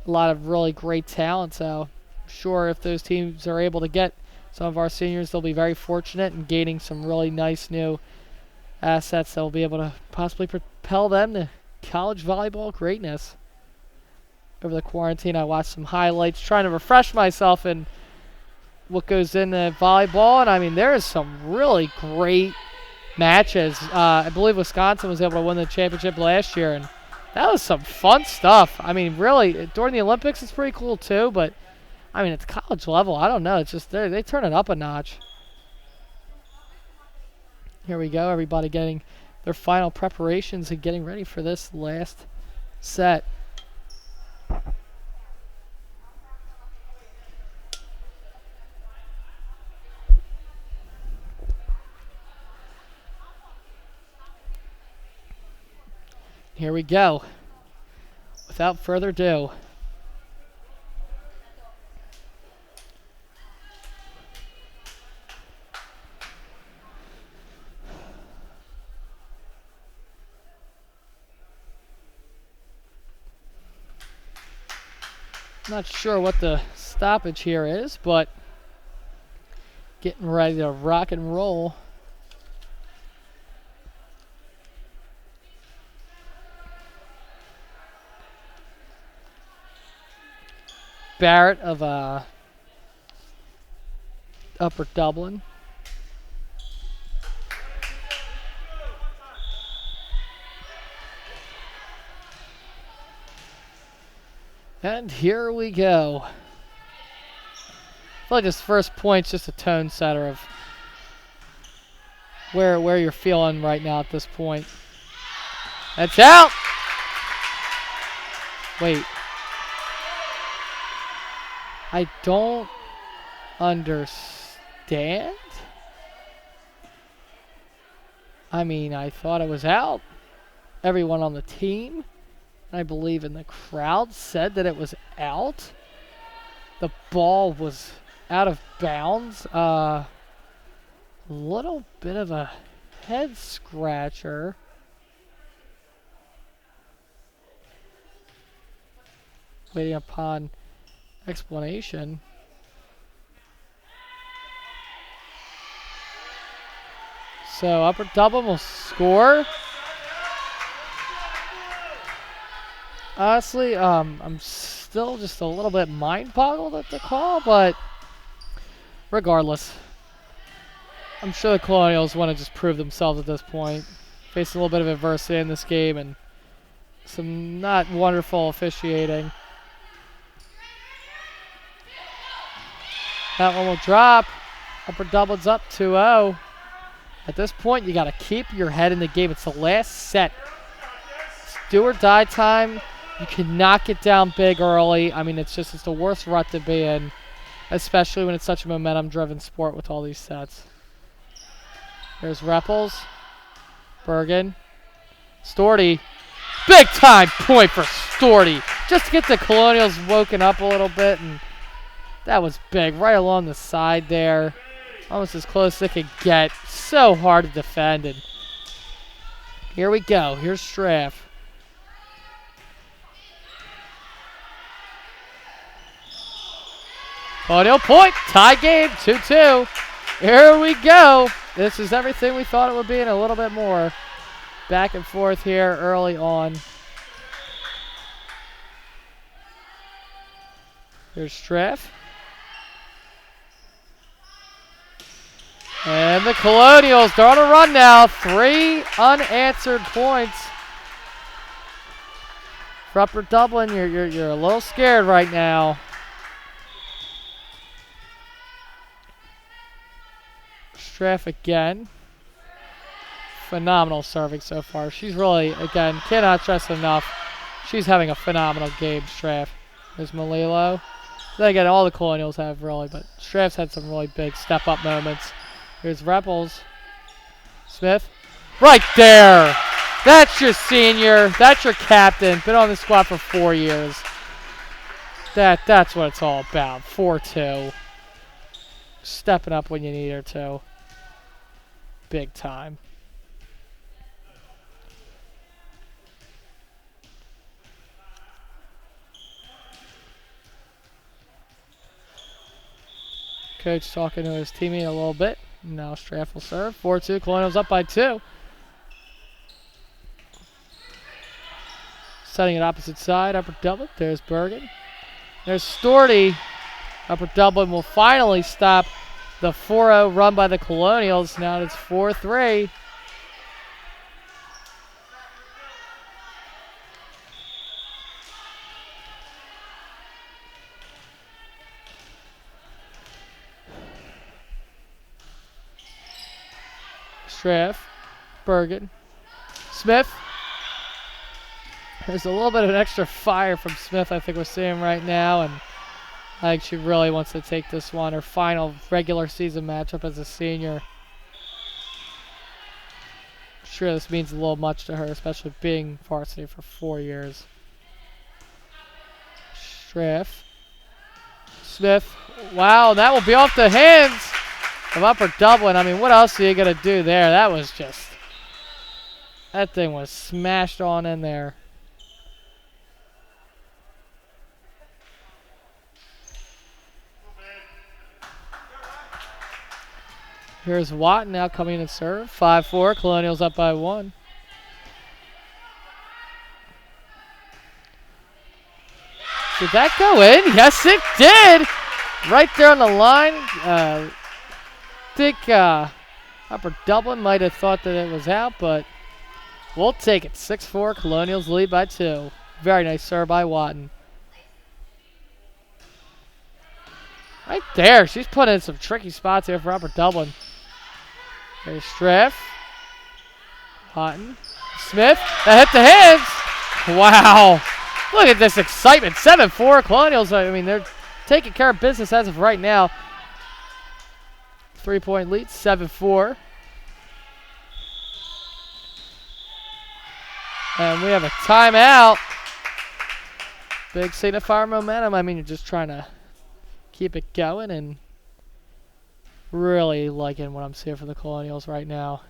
a lot of really great talent. So I'm sure if those teams are able to get some of our seniors, they'll be very fortunate in gaining some really nice new assets that will be able to possibly propel them to college volleyball greatness. Over the quarantine, I watched some highlights trying to refresh myself in what goes into volleyball, and I mean, there is some really great matches. I believe Wisconsin was able to win the championship last year, and that was some fun stuff. I mean, really, during the Olympics, it's pretty cool too, but I mean, at the college level, I don't know. It's just they turn it up a notch. Here we go, everybody getting their final preparations and getting ready for this last set. Here we go. Without further ado. Not sure what the stoppage here is, but getting ready to rock and roll. Barrett of Upper Dublin. And here we go. I feel like this first point's just a tone setter of where you're feeling right now at this point. That's out! Wait. I don't understand. I mean, I thought it was out. Everyone on the team, I believe in the crowd, said that it was out. The ball was out of bounds. A little bit of a head scratcher. Waiting upon explanation. So Upper Dublin will score. Honestly, I'm still just a little bit mind-boggled at the call, but regardless, I'm sure the Colonials want to just prove themselves at this point. Facing a little bit of adversity in this game and some not wonderful officiating. That one will drop. Upper Dublin's up 2-0. At this point, you got to keep your head in the game. It's the last set. It's do or die time. You cannot get down big early. I mean, it's the worst rut to be in, especially when it's such a momentum-driven sport with all these sets. There's Repples, Bergen, Storty. Big time point for Storty. Just to get the Colonials woken up a little bit, and that was big. Right along the side there. Almost as close as it could get. So hard to defend. And here we go. Here's Straff. Colonial point. Tie game. 2-2. Here we go. This is everything we thought it would be and a little bit more. Back and forth here early on. Here's Straff. And the Colonials, they're on a run now. 3 unanswered points. For Upper Dublin, you're a little scared right now. Straff again. Phenomenal serving so far. She's really, again, cannot stress enough. She's having a phenomenal game, Straff. There's Malilo. Then again, all the Colonials have really, but Straff's had some really big step-up moments. Here's Repples. Smith. Right there. That's your senior. That's your captain. Been on the squad for 4 years. That's what it's all about. 4-2. Stepping up when you need her to. Big time. Coach talking to his teammate a little bit. Now Straff will serve. 4-2. Colonials up by 2. Setting it opposite side. Upper Dublin. There's Bergen. There's Storty. Upper Dublin will finally stop the 4-0 run by the Colonials. Now it's 4-3. Straff, Bergen, Smith. There's a little bit of an extra fire from Smith, I think we're seeing right now, and I think she really wants to take this one, her final regular season matchup as a senior. I'm sure this means a little much to her, especially being varsity for 4 years. Straff, Smith. Wow, that will be off the hands of Upper Dublin. I mean, what else are you going to do there? That was just... that thing was smashed on in there. Here's Watt now coming in serve. 5-4. Colonials up by 1. Did that go in? Yes, it did. Right there on the line. Think Upper Dublin might have thought that it was out, but we'll take it. 6-4. Colonials lead by 2. Very nice serve by Watton. Right there. She's putting in some tricky spots here for Upper Dublin. There's Straff. Houghton. Smith. That hit the hands. Wow. Look at this excitement. 7-4 Colonials. I mean, they're taking care of business as of right now. 3-point lead. 7-4. And we have a timeout. Big signifier momentum. I mean, you're just trying to keep it going, and really liking what I'm seeing for the Colonials right now.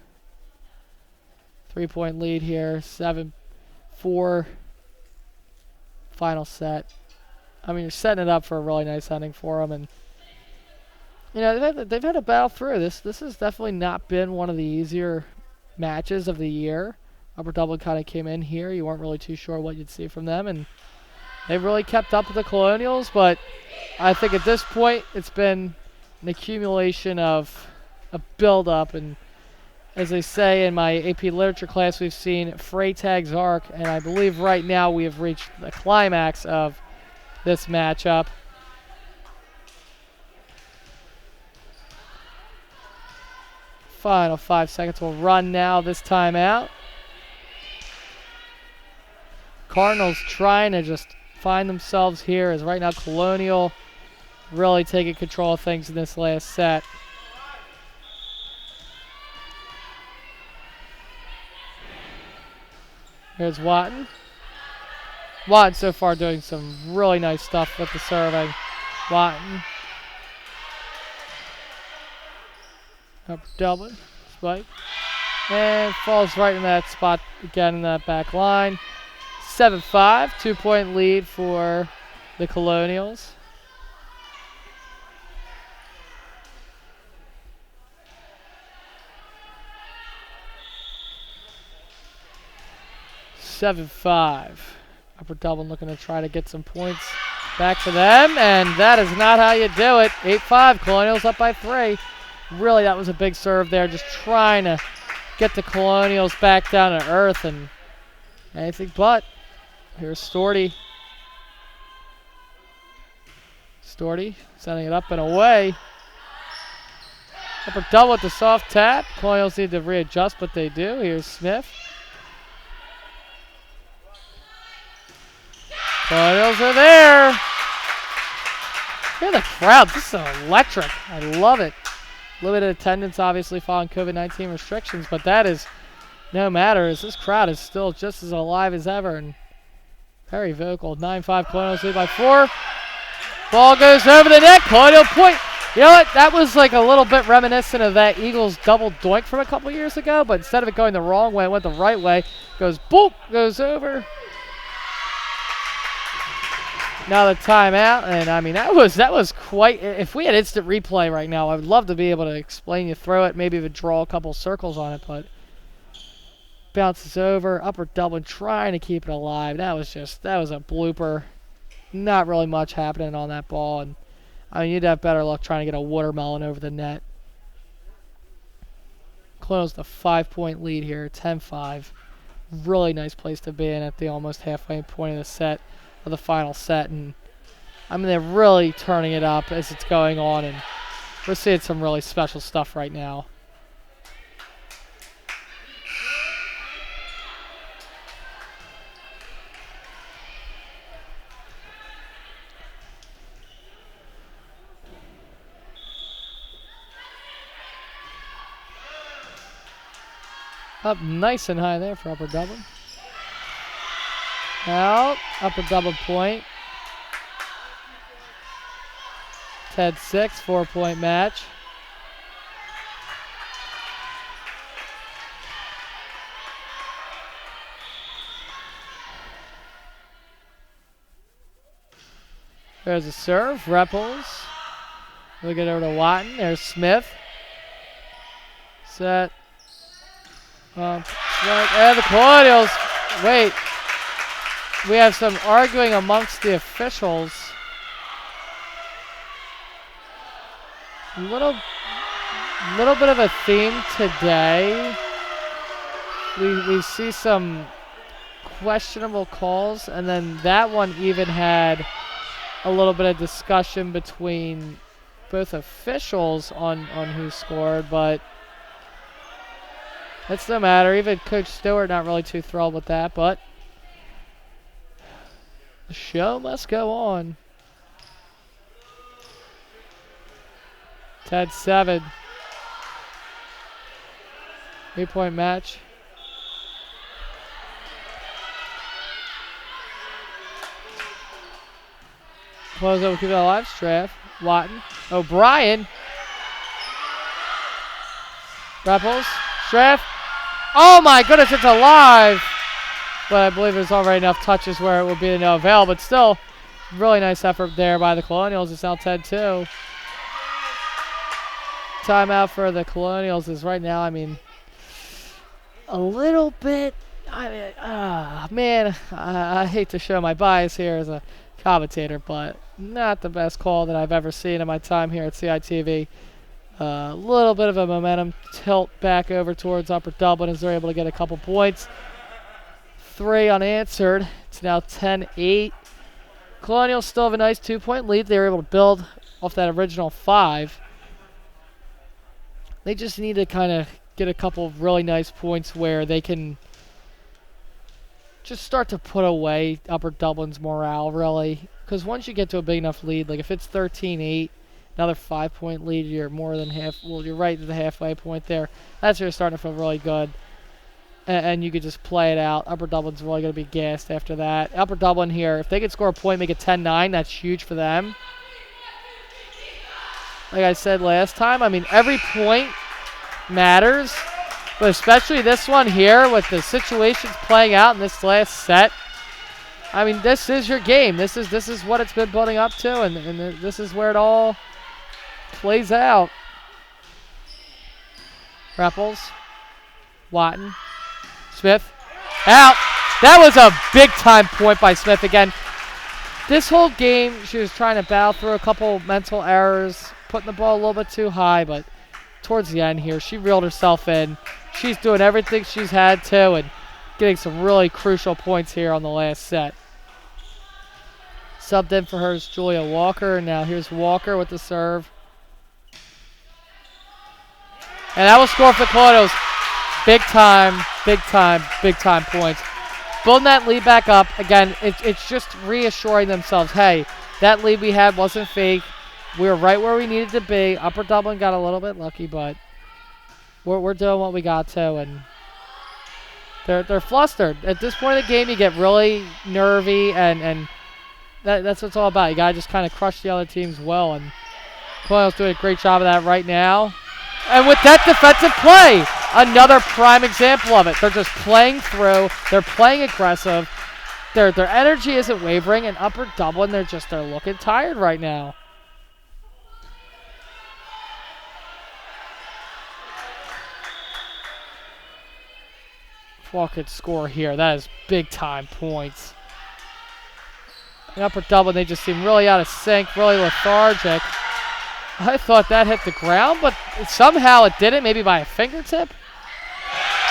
3-point lead here. 7-4. Final set. I mean, you're setting it up for a really nice ending for them, and you know they've had a battle through this. This has definitely not been one of the easier matches of the year. Upper Dublin kind of came in here. You weren't really too sure what you'd see from them, and they've really kept up with the Colonials. But I think at this point, it's been an accumulation of a build-up, and as they say in my AP Literature class, we've seen Freytag's arc, and I believe right now we have reached the climax of this matchup. Final 5 seconds will run now this timeout. Cardinals trying to just find themselves here, as right now Colonial really taking control of things in this last set. Here's Watton. Watton so far doing some really nice stuff with the serving. Watton. Up Dublin. Spike. And falls right in that spot again in that back line. 7-5. 2-point lead for the Colonials. Upper Dublin looking to try to get some points back to them, and that is not how you do it. 8-5, Colonials up by 3. Really, that was a big serve there, just trying to get the Colonials back down to earth, and anything but. Here's Storty. Storty sending it up and away. Upper Dublin with the soft tap. Colonials need to readjust, but they do. Here's Smith. Colonials are there. Hear the crowd. This is electric. I love it. Limited attendance, obviously, following COVID-19 restrictions, but that is no matter, as this crowd is still just as alive as ever and very vocal. 9-5, Colonials lead by 4. Ball goes over the net. Colonial point. You know what? That was like a little bit reminiscent of that Eagles double doink from a couple years ago, but instead of it going the wrong way, it went the right way. Goes boop, goes over. Now the timeout, and I mean that was quite. If we had instant replay right now, I would love to be able to explain you throw it, maybe even draw a couple circles on it, but bounces over. Upper Dublin trying to keep it alive. That was a blooper. Not really much happening on that ball, and I mean you'd have better luck trying to get a watermelon over the net. Close the 5-point lead here, 10-5. Really nice place to be in at the almost halfway point of the set. Of the final set, and I mean they're really turning it up as it's going on, and we're seeing some really special stuff right now. Up nice and high there for Upper Dublin. Out, Upper Dublin point. 10-6, 4-point match. There's a serve, Repples. We'll get over to Watton. There's Smith. Set. And the Colonials. Wait. We have some arguing amongst the officials. A little bit of a theme today. We see some questionable calls, and then that one even had a little bit of discussion between both officials on who scored, but it's no matter. Even Coach Stewart not really too thrilled with that, but the show must go on. 10-7. 3-point match. Close up, keep it alive. Straff. Watton. O'Brien. Repples. Straff. Oh my goodness, it's alive! But I believe there's already enough touches where it will be to no avail. But still, really nice effort there by the Colonials. It's now 10-2. Timeout for the Colonials is right now, I mean, a little bit, I hate to show my bias here as a commentator, but not the best call that I've ever seen in my time here at CITV. A little bit of a momentum tilt back over towards Upper Dublin as they're able to get a couple points. 3 unanswered. It's now 10-8. Colonials still have a nice 2-point lead. They were able to build off that original 5. They just need to kind of get a couple of really nice points where they can just start to put away Upper Dublin's morale, really. Because once you get to a big enough lead, like if it's 13-8, another 5-point lead, you're more than half. Well, you're right to the halfway point there. That's where you're starting to feel really good. And you could just play it out. Upper Dublin's really going to be gassed after that. Upper Dublin here, if they could score a point, make it 10-9, that's huge for them. Like I said last time, I mean, every point matters. But especially this one here with the situations playing out in this last set. I mean, this is your game. This is what it's been building up to, and this is where it all plays out. Repples. Watton. Smith. Out. That was a big-time point by Smith again. This whole game, she was trying to battle through a couple mental errors, putting the ball a little bit too high, but towards the end here, she reeled herself in. She's doing everything she's had to and getting some really crucial points here on the last set. Subbed in for her is Julia Walker. Now here's Walker with the serve. And that will score for the Colonials. Big time, big time, big time points. Building that lead back up. Again, it's just reassuring themselves, hey, that lead we had wasn't fake. We were right where we needed to be. Upper Dublin got a little bit lucky, but we're doing what we got to, and they're flustered. At this point of the game, you get really nervy, and that's what it's all about. You got to just kind of crush the other team's will, and Colonials doing a great job of that right now. And with that defensive play, another prime example of it. They're just playing through. They're playing aggressive. Their energy isn't wavering, and Upper Dublin, they're looking tired right now. Could score here. That is big time points. In Upper Dublin, they just seem really out of sync, really lethargic. I thought that hit the ground, but somehow it didn't, maybe by a fingertip.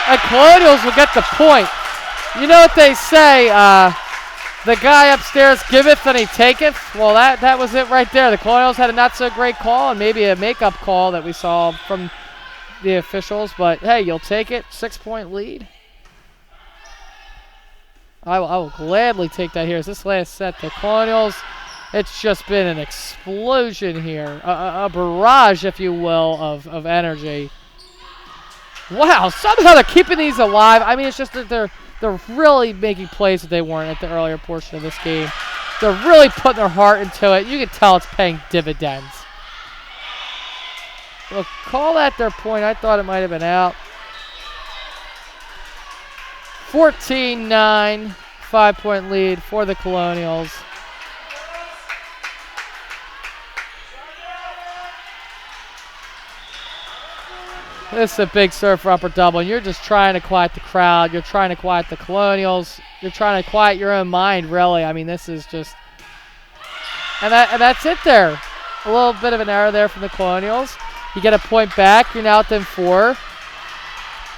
And Colonials will get the point. You know what they say, the guy upstairs giveth and he taketh. Well, that was it right there. The Colonials had a not so great call and maybe a makeup call that we saw from the officials, but hey, you'll take it. 6-point lead. I will gladly take that here. This last set, the Colonials, it's just been an explosion here. A barrage, if you will, of energy. Wow, somehow they're keeping these alive. I mean, it's just that they're really making plays that they weren't at the earlier portion of this game. They're really putting their heart into it. You can tell it's paying dividends. Well, call that their point. I thought it might have been out. 14-9, 5-point lead for the Colonials. This is a big serve for Upper Dublin. You're just trying to quiet the crowd. You're trying to quiet the Colonials. You're trying to quiet your own mind, really. I mean, this is just... And that's it there. A little bit of an error there from the Colonials. You get a point back. You're now within 4.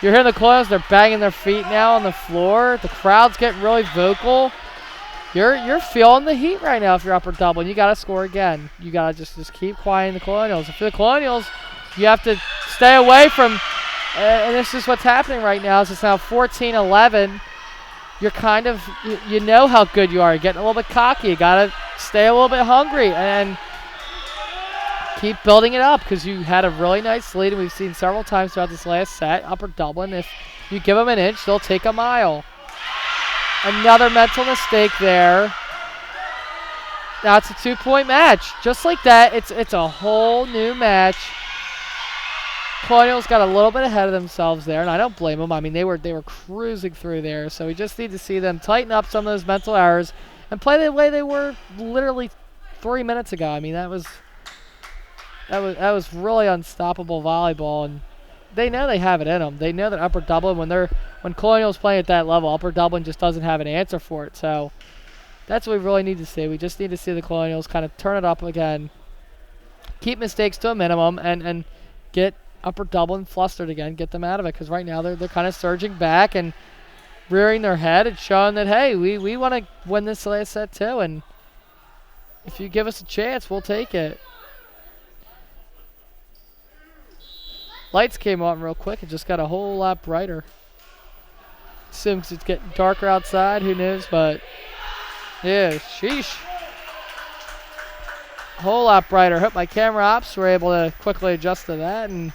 You're hearing the Colonials. They're banging their feet now on the floor. The crowd's getting really vocal. You're feeling the heat right now if you're Upper Dublin. You got to score again. You got to just keep quieting the Colonials. If you're the Colonials, you have to stay away from, and this is what's happening right now. It's now 14-11. You're kind of, you know how good you are. You're getting a little bit cocky. You got to stay a little bit hungry and keep building it up because you had a really nice lead, and we've seen several times throughout this last set. Upper Dublin, if you give them an inch, they'll take a mile. Another mental mistake there. Now it's a 2-point match. Just like that, it's a whole new match. Colonials got a little bit ahead of themselves there, and I don't blame them. I mean, they were cruising through there, so we just need to see them tighten up some of those mental errors and play the way they were literally 3 minutes ago. I mean, that was really unstoppable volleyball, and they know they have it in them. They know that Upper Dublin, when Colonials playing at that level, Upper Dublin just doesn't have an answer for it. So that's what we really need to see. We just need to see the Colonials kind of turn it up again, keep mistakes to a minimum, and get Upper Dublin flustered again, get them out of it, because right now they're kind of surging back and rearing their head and showing that, hey, we want to win this last set too, and if you give us a chance, we'll take it. Lights came on real quick and just got a whole lot brighter. assume 'cause it's getting darker outside. Who knows? But yeah, sheesh. A whole lot brighter. Hope my camera ops were able to quickly adjust to that. And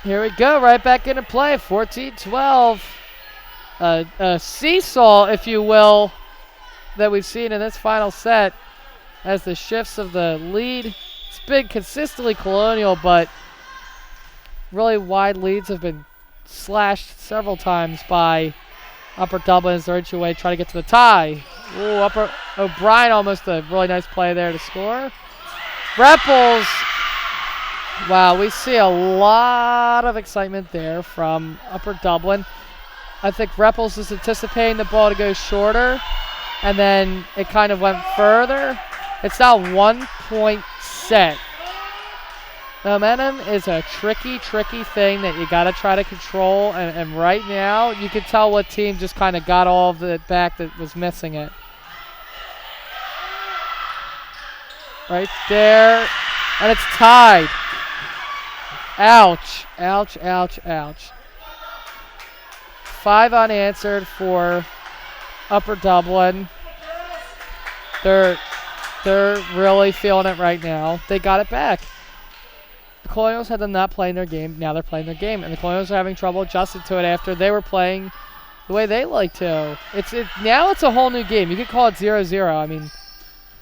here we go, right back into play. 14-12. A seesaw, if you will, that we've seen in this final set as the shifts of the lead. It's been consistently Colonial, but really wide leads have been slashed several times by Upper Dublin as they're inching away, trying to get to the tie. Ooh, Upper O'Brien almost a really nice play there to score. Repples. Wow, we see a lot of excitement there from Upper Dublin. I think Repples is anticipating the ball to go shorter, and then it kind of went further. It's now 1-point set. Momentum is a tricky thing that you got to try to control, and right now you can tell what team just kind of got all of it back that was missing it. Right there, and it's tied. Ouch, ouch, ouch, ouch. 5 unanswered for Upper Dublin. They're really feeling it right now. They got it back. The Colonials had them not playing their game. Now they're playing their game, and the Colonials are having trouble adjusting to it after they were playing the way they like to. Now it's a whole new game. You could call it 0-0. I mean,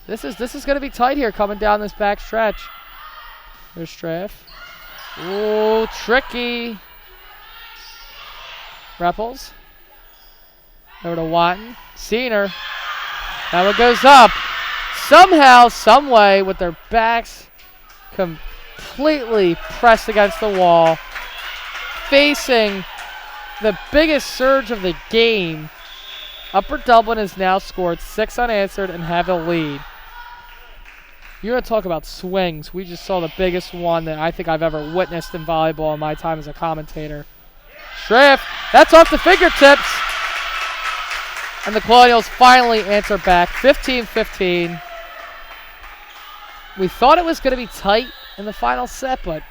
this is going to be tight here coming down this back stretch. There's Straff. Ooh, tricky. Repples. Over to Watton. Senior. That one goes up. Somehow, some way, with their backs completely pressed against the wall, facing the biggest surge of the game, Upper Dublin has now scored 6 unanswered and have a lead. You're going to talk about swings. We just saw the biggest one that I think I've ever witnessed in volleyball in my time as a commentator. Schrift, that's off the fingertips. And the Colonials finally answer back, 15-15. We thought it was going to be tight in the final set, but,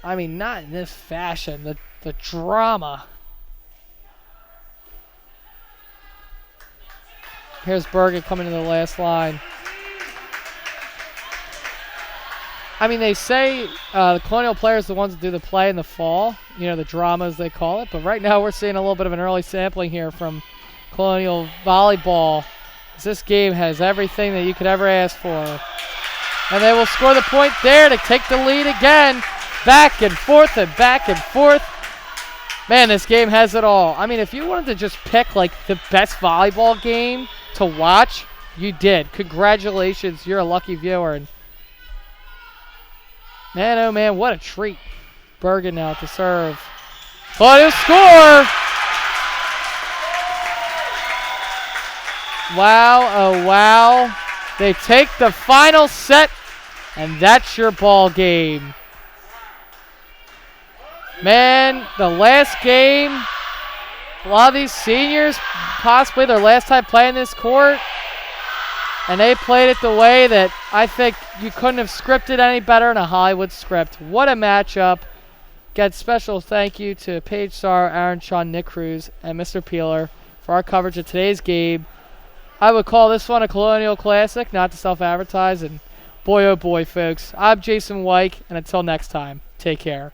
I mean, not in this fashion. The drama. Here's Bergen coming to the last line. I mean, they say the Colonial players are the ones that do the play in the fall. You know, the drama as they call it. But right now we're seeing a little bit of an early sampling here from Colonial Volleyball. This game has everything that you could ever ask for. And they will score the point there to take the lead again. Back and forth and back and forth. Man, this game has it all. I mean, if you wanted to just pick, like, the best volleyball game to watch, you did. Congratulations. You're a lucky viewer. And man, oh man, what a treat. Bergen now to serve. But he'll score! Wow, oh wow. They take the final set, and that's your ball game. Man, the last game, a lot of these seniors, possibly their last time playing this court, and they played it the way that I think you couldn't have scripted any better in a Hollywood script. What a matchup. Get special thank you to Paige Starr, Aaron Sean, Nick Cruz, and Mr. Peeler for our coverage of today's game. I would call this one a Colonial Classic, not to self-advertise. And boy, oh boy, folks. I'm Jason Wyke, and until next time, take care.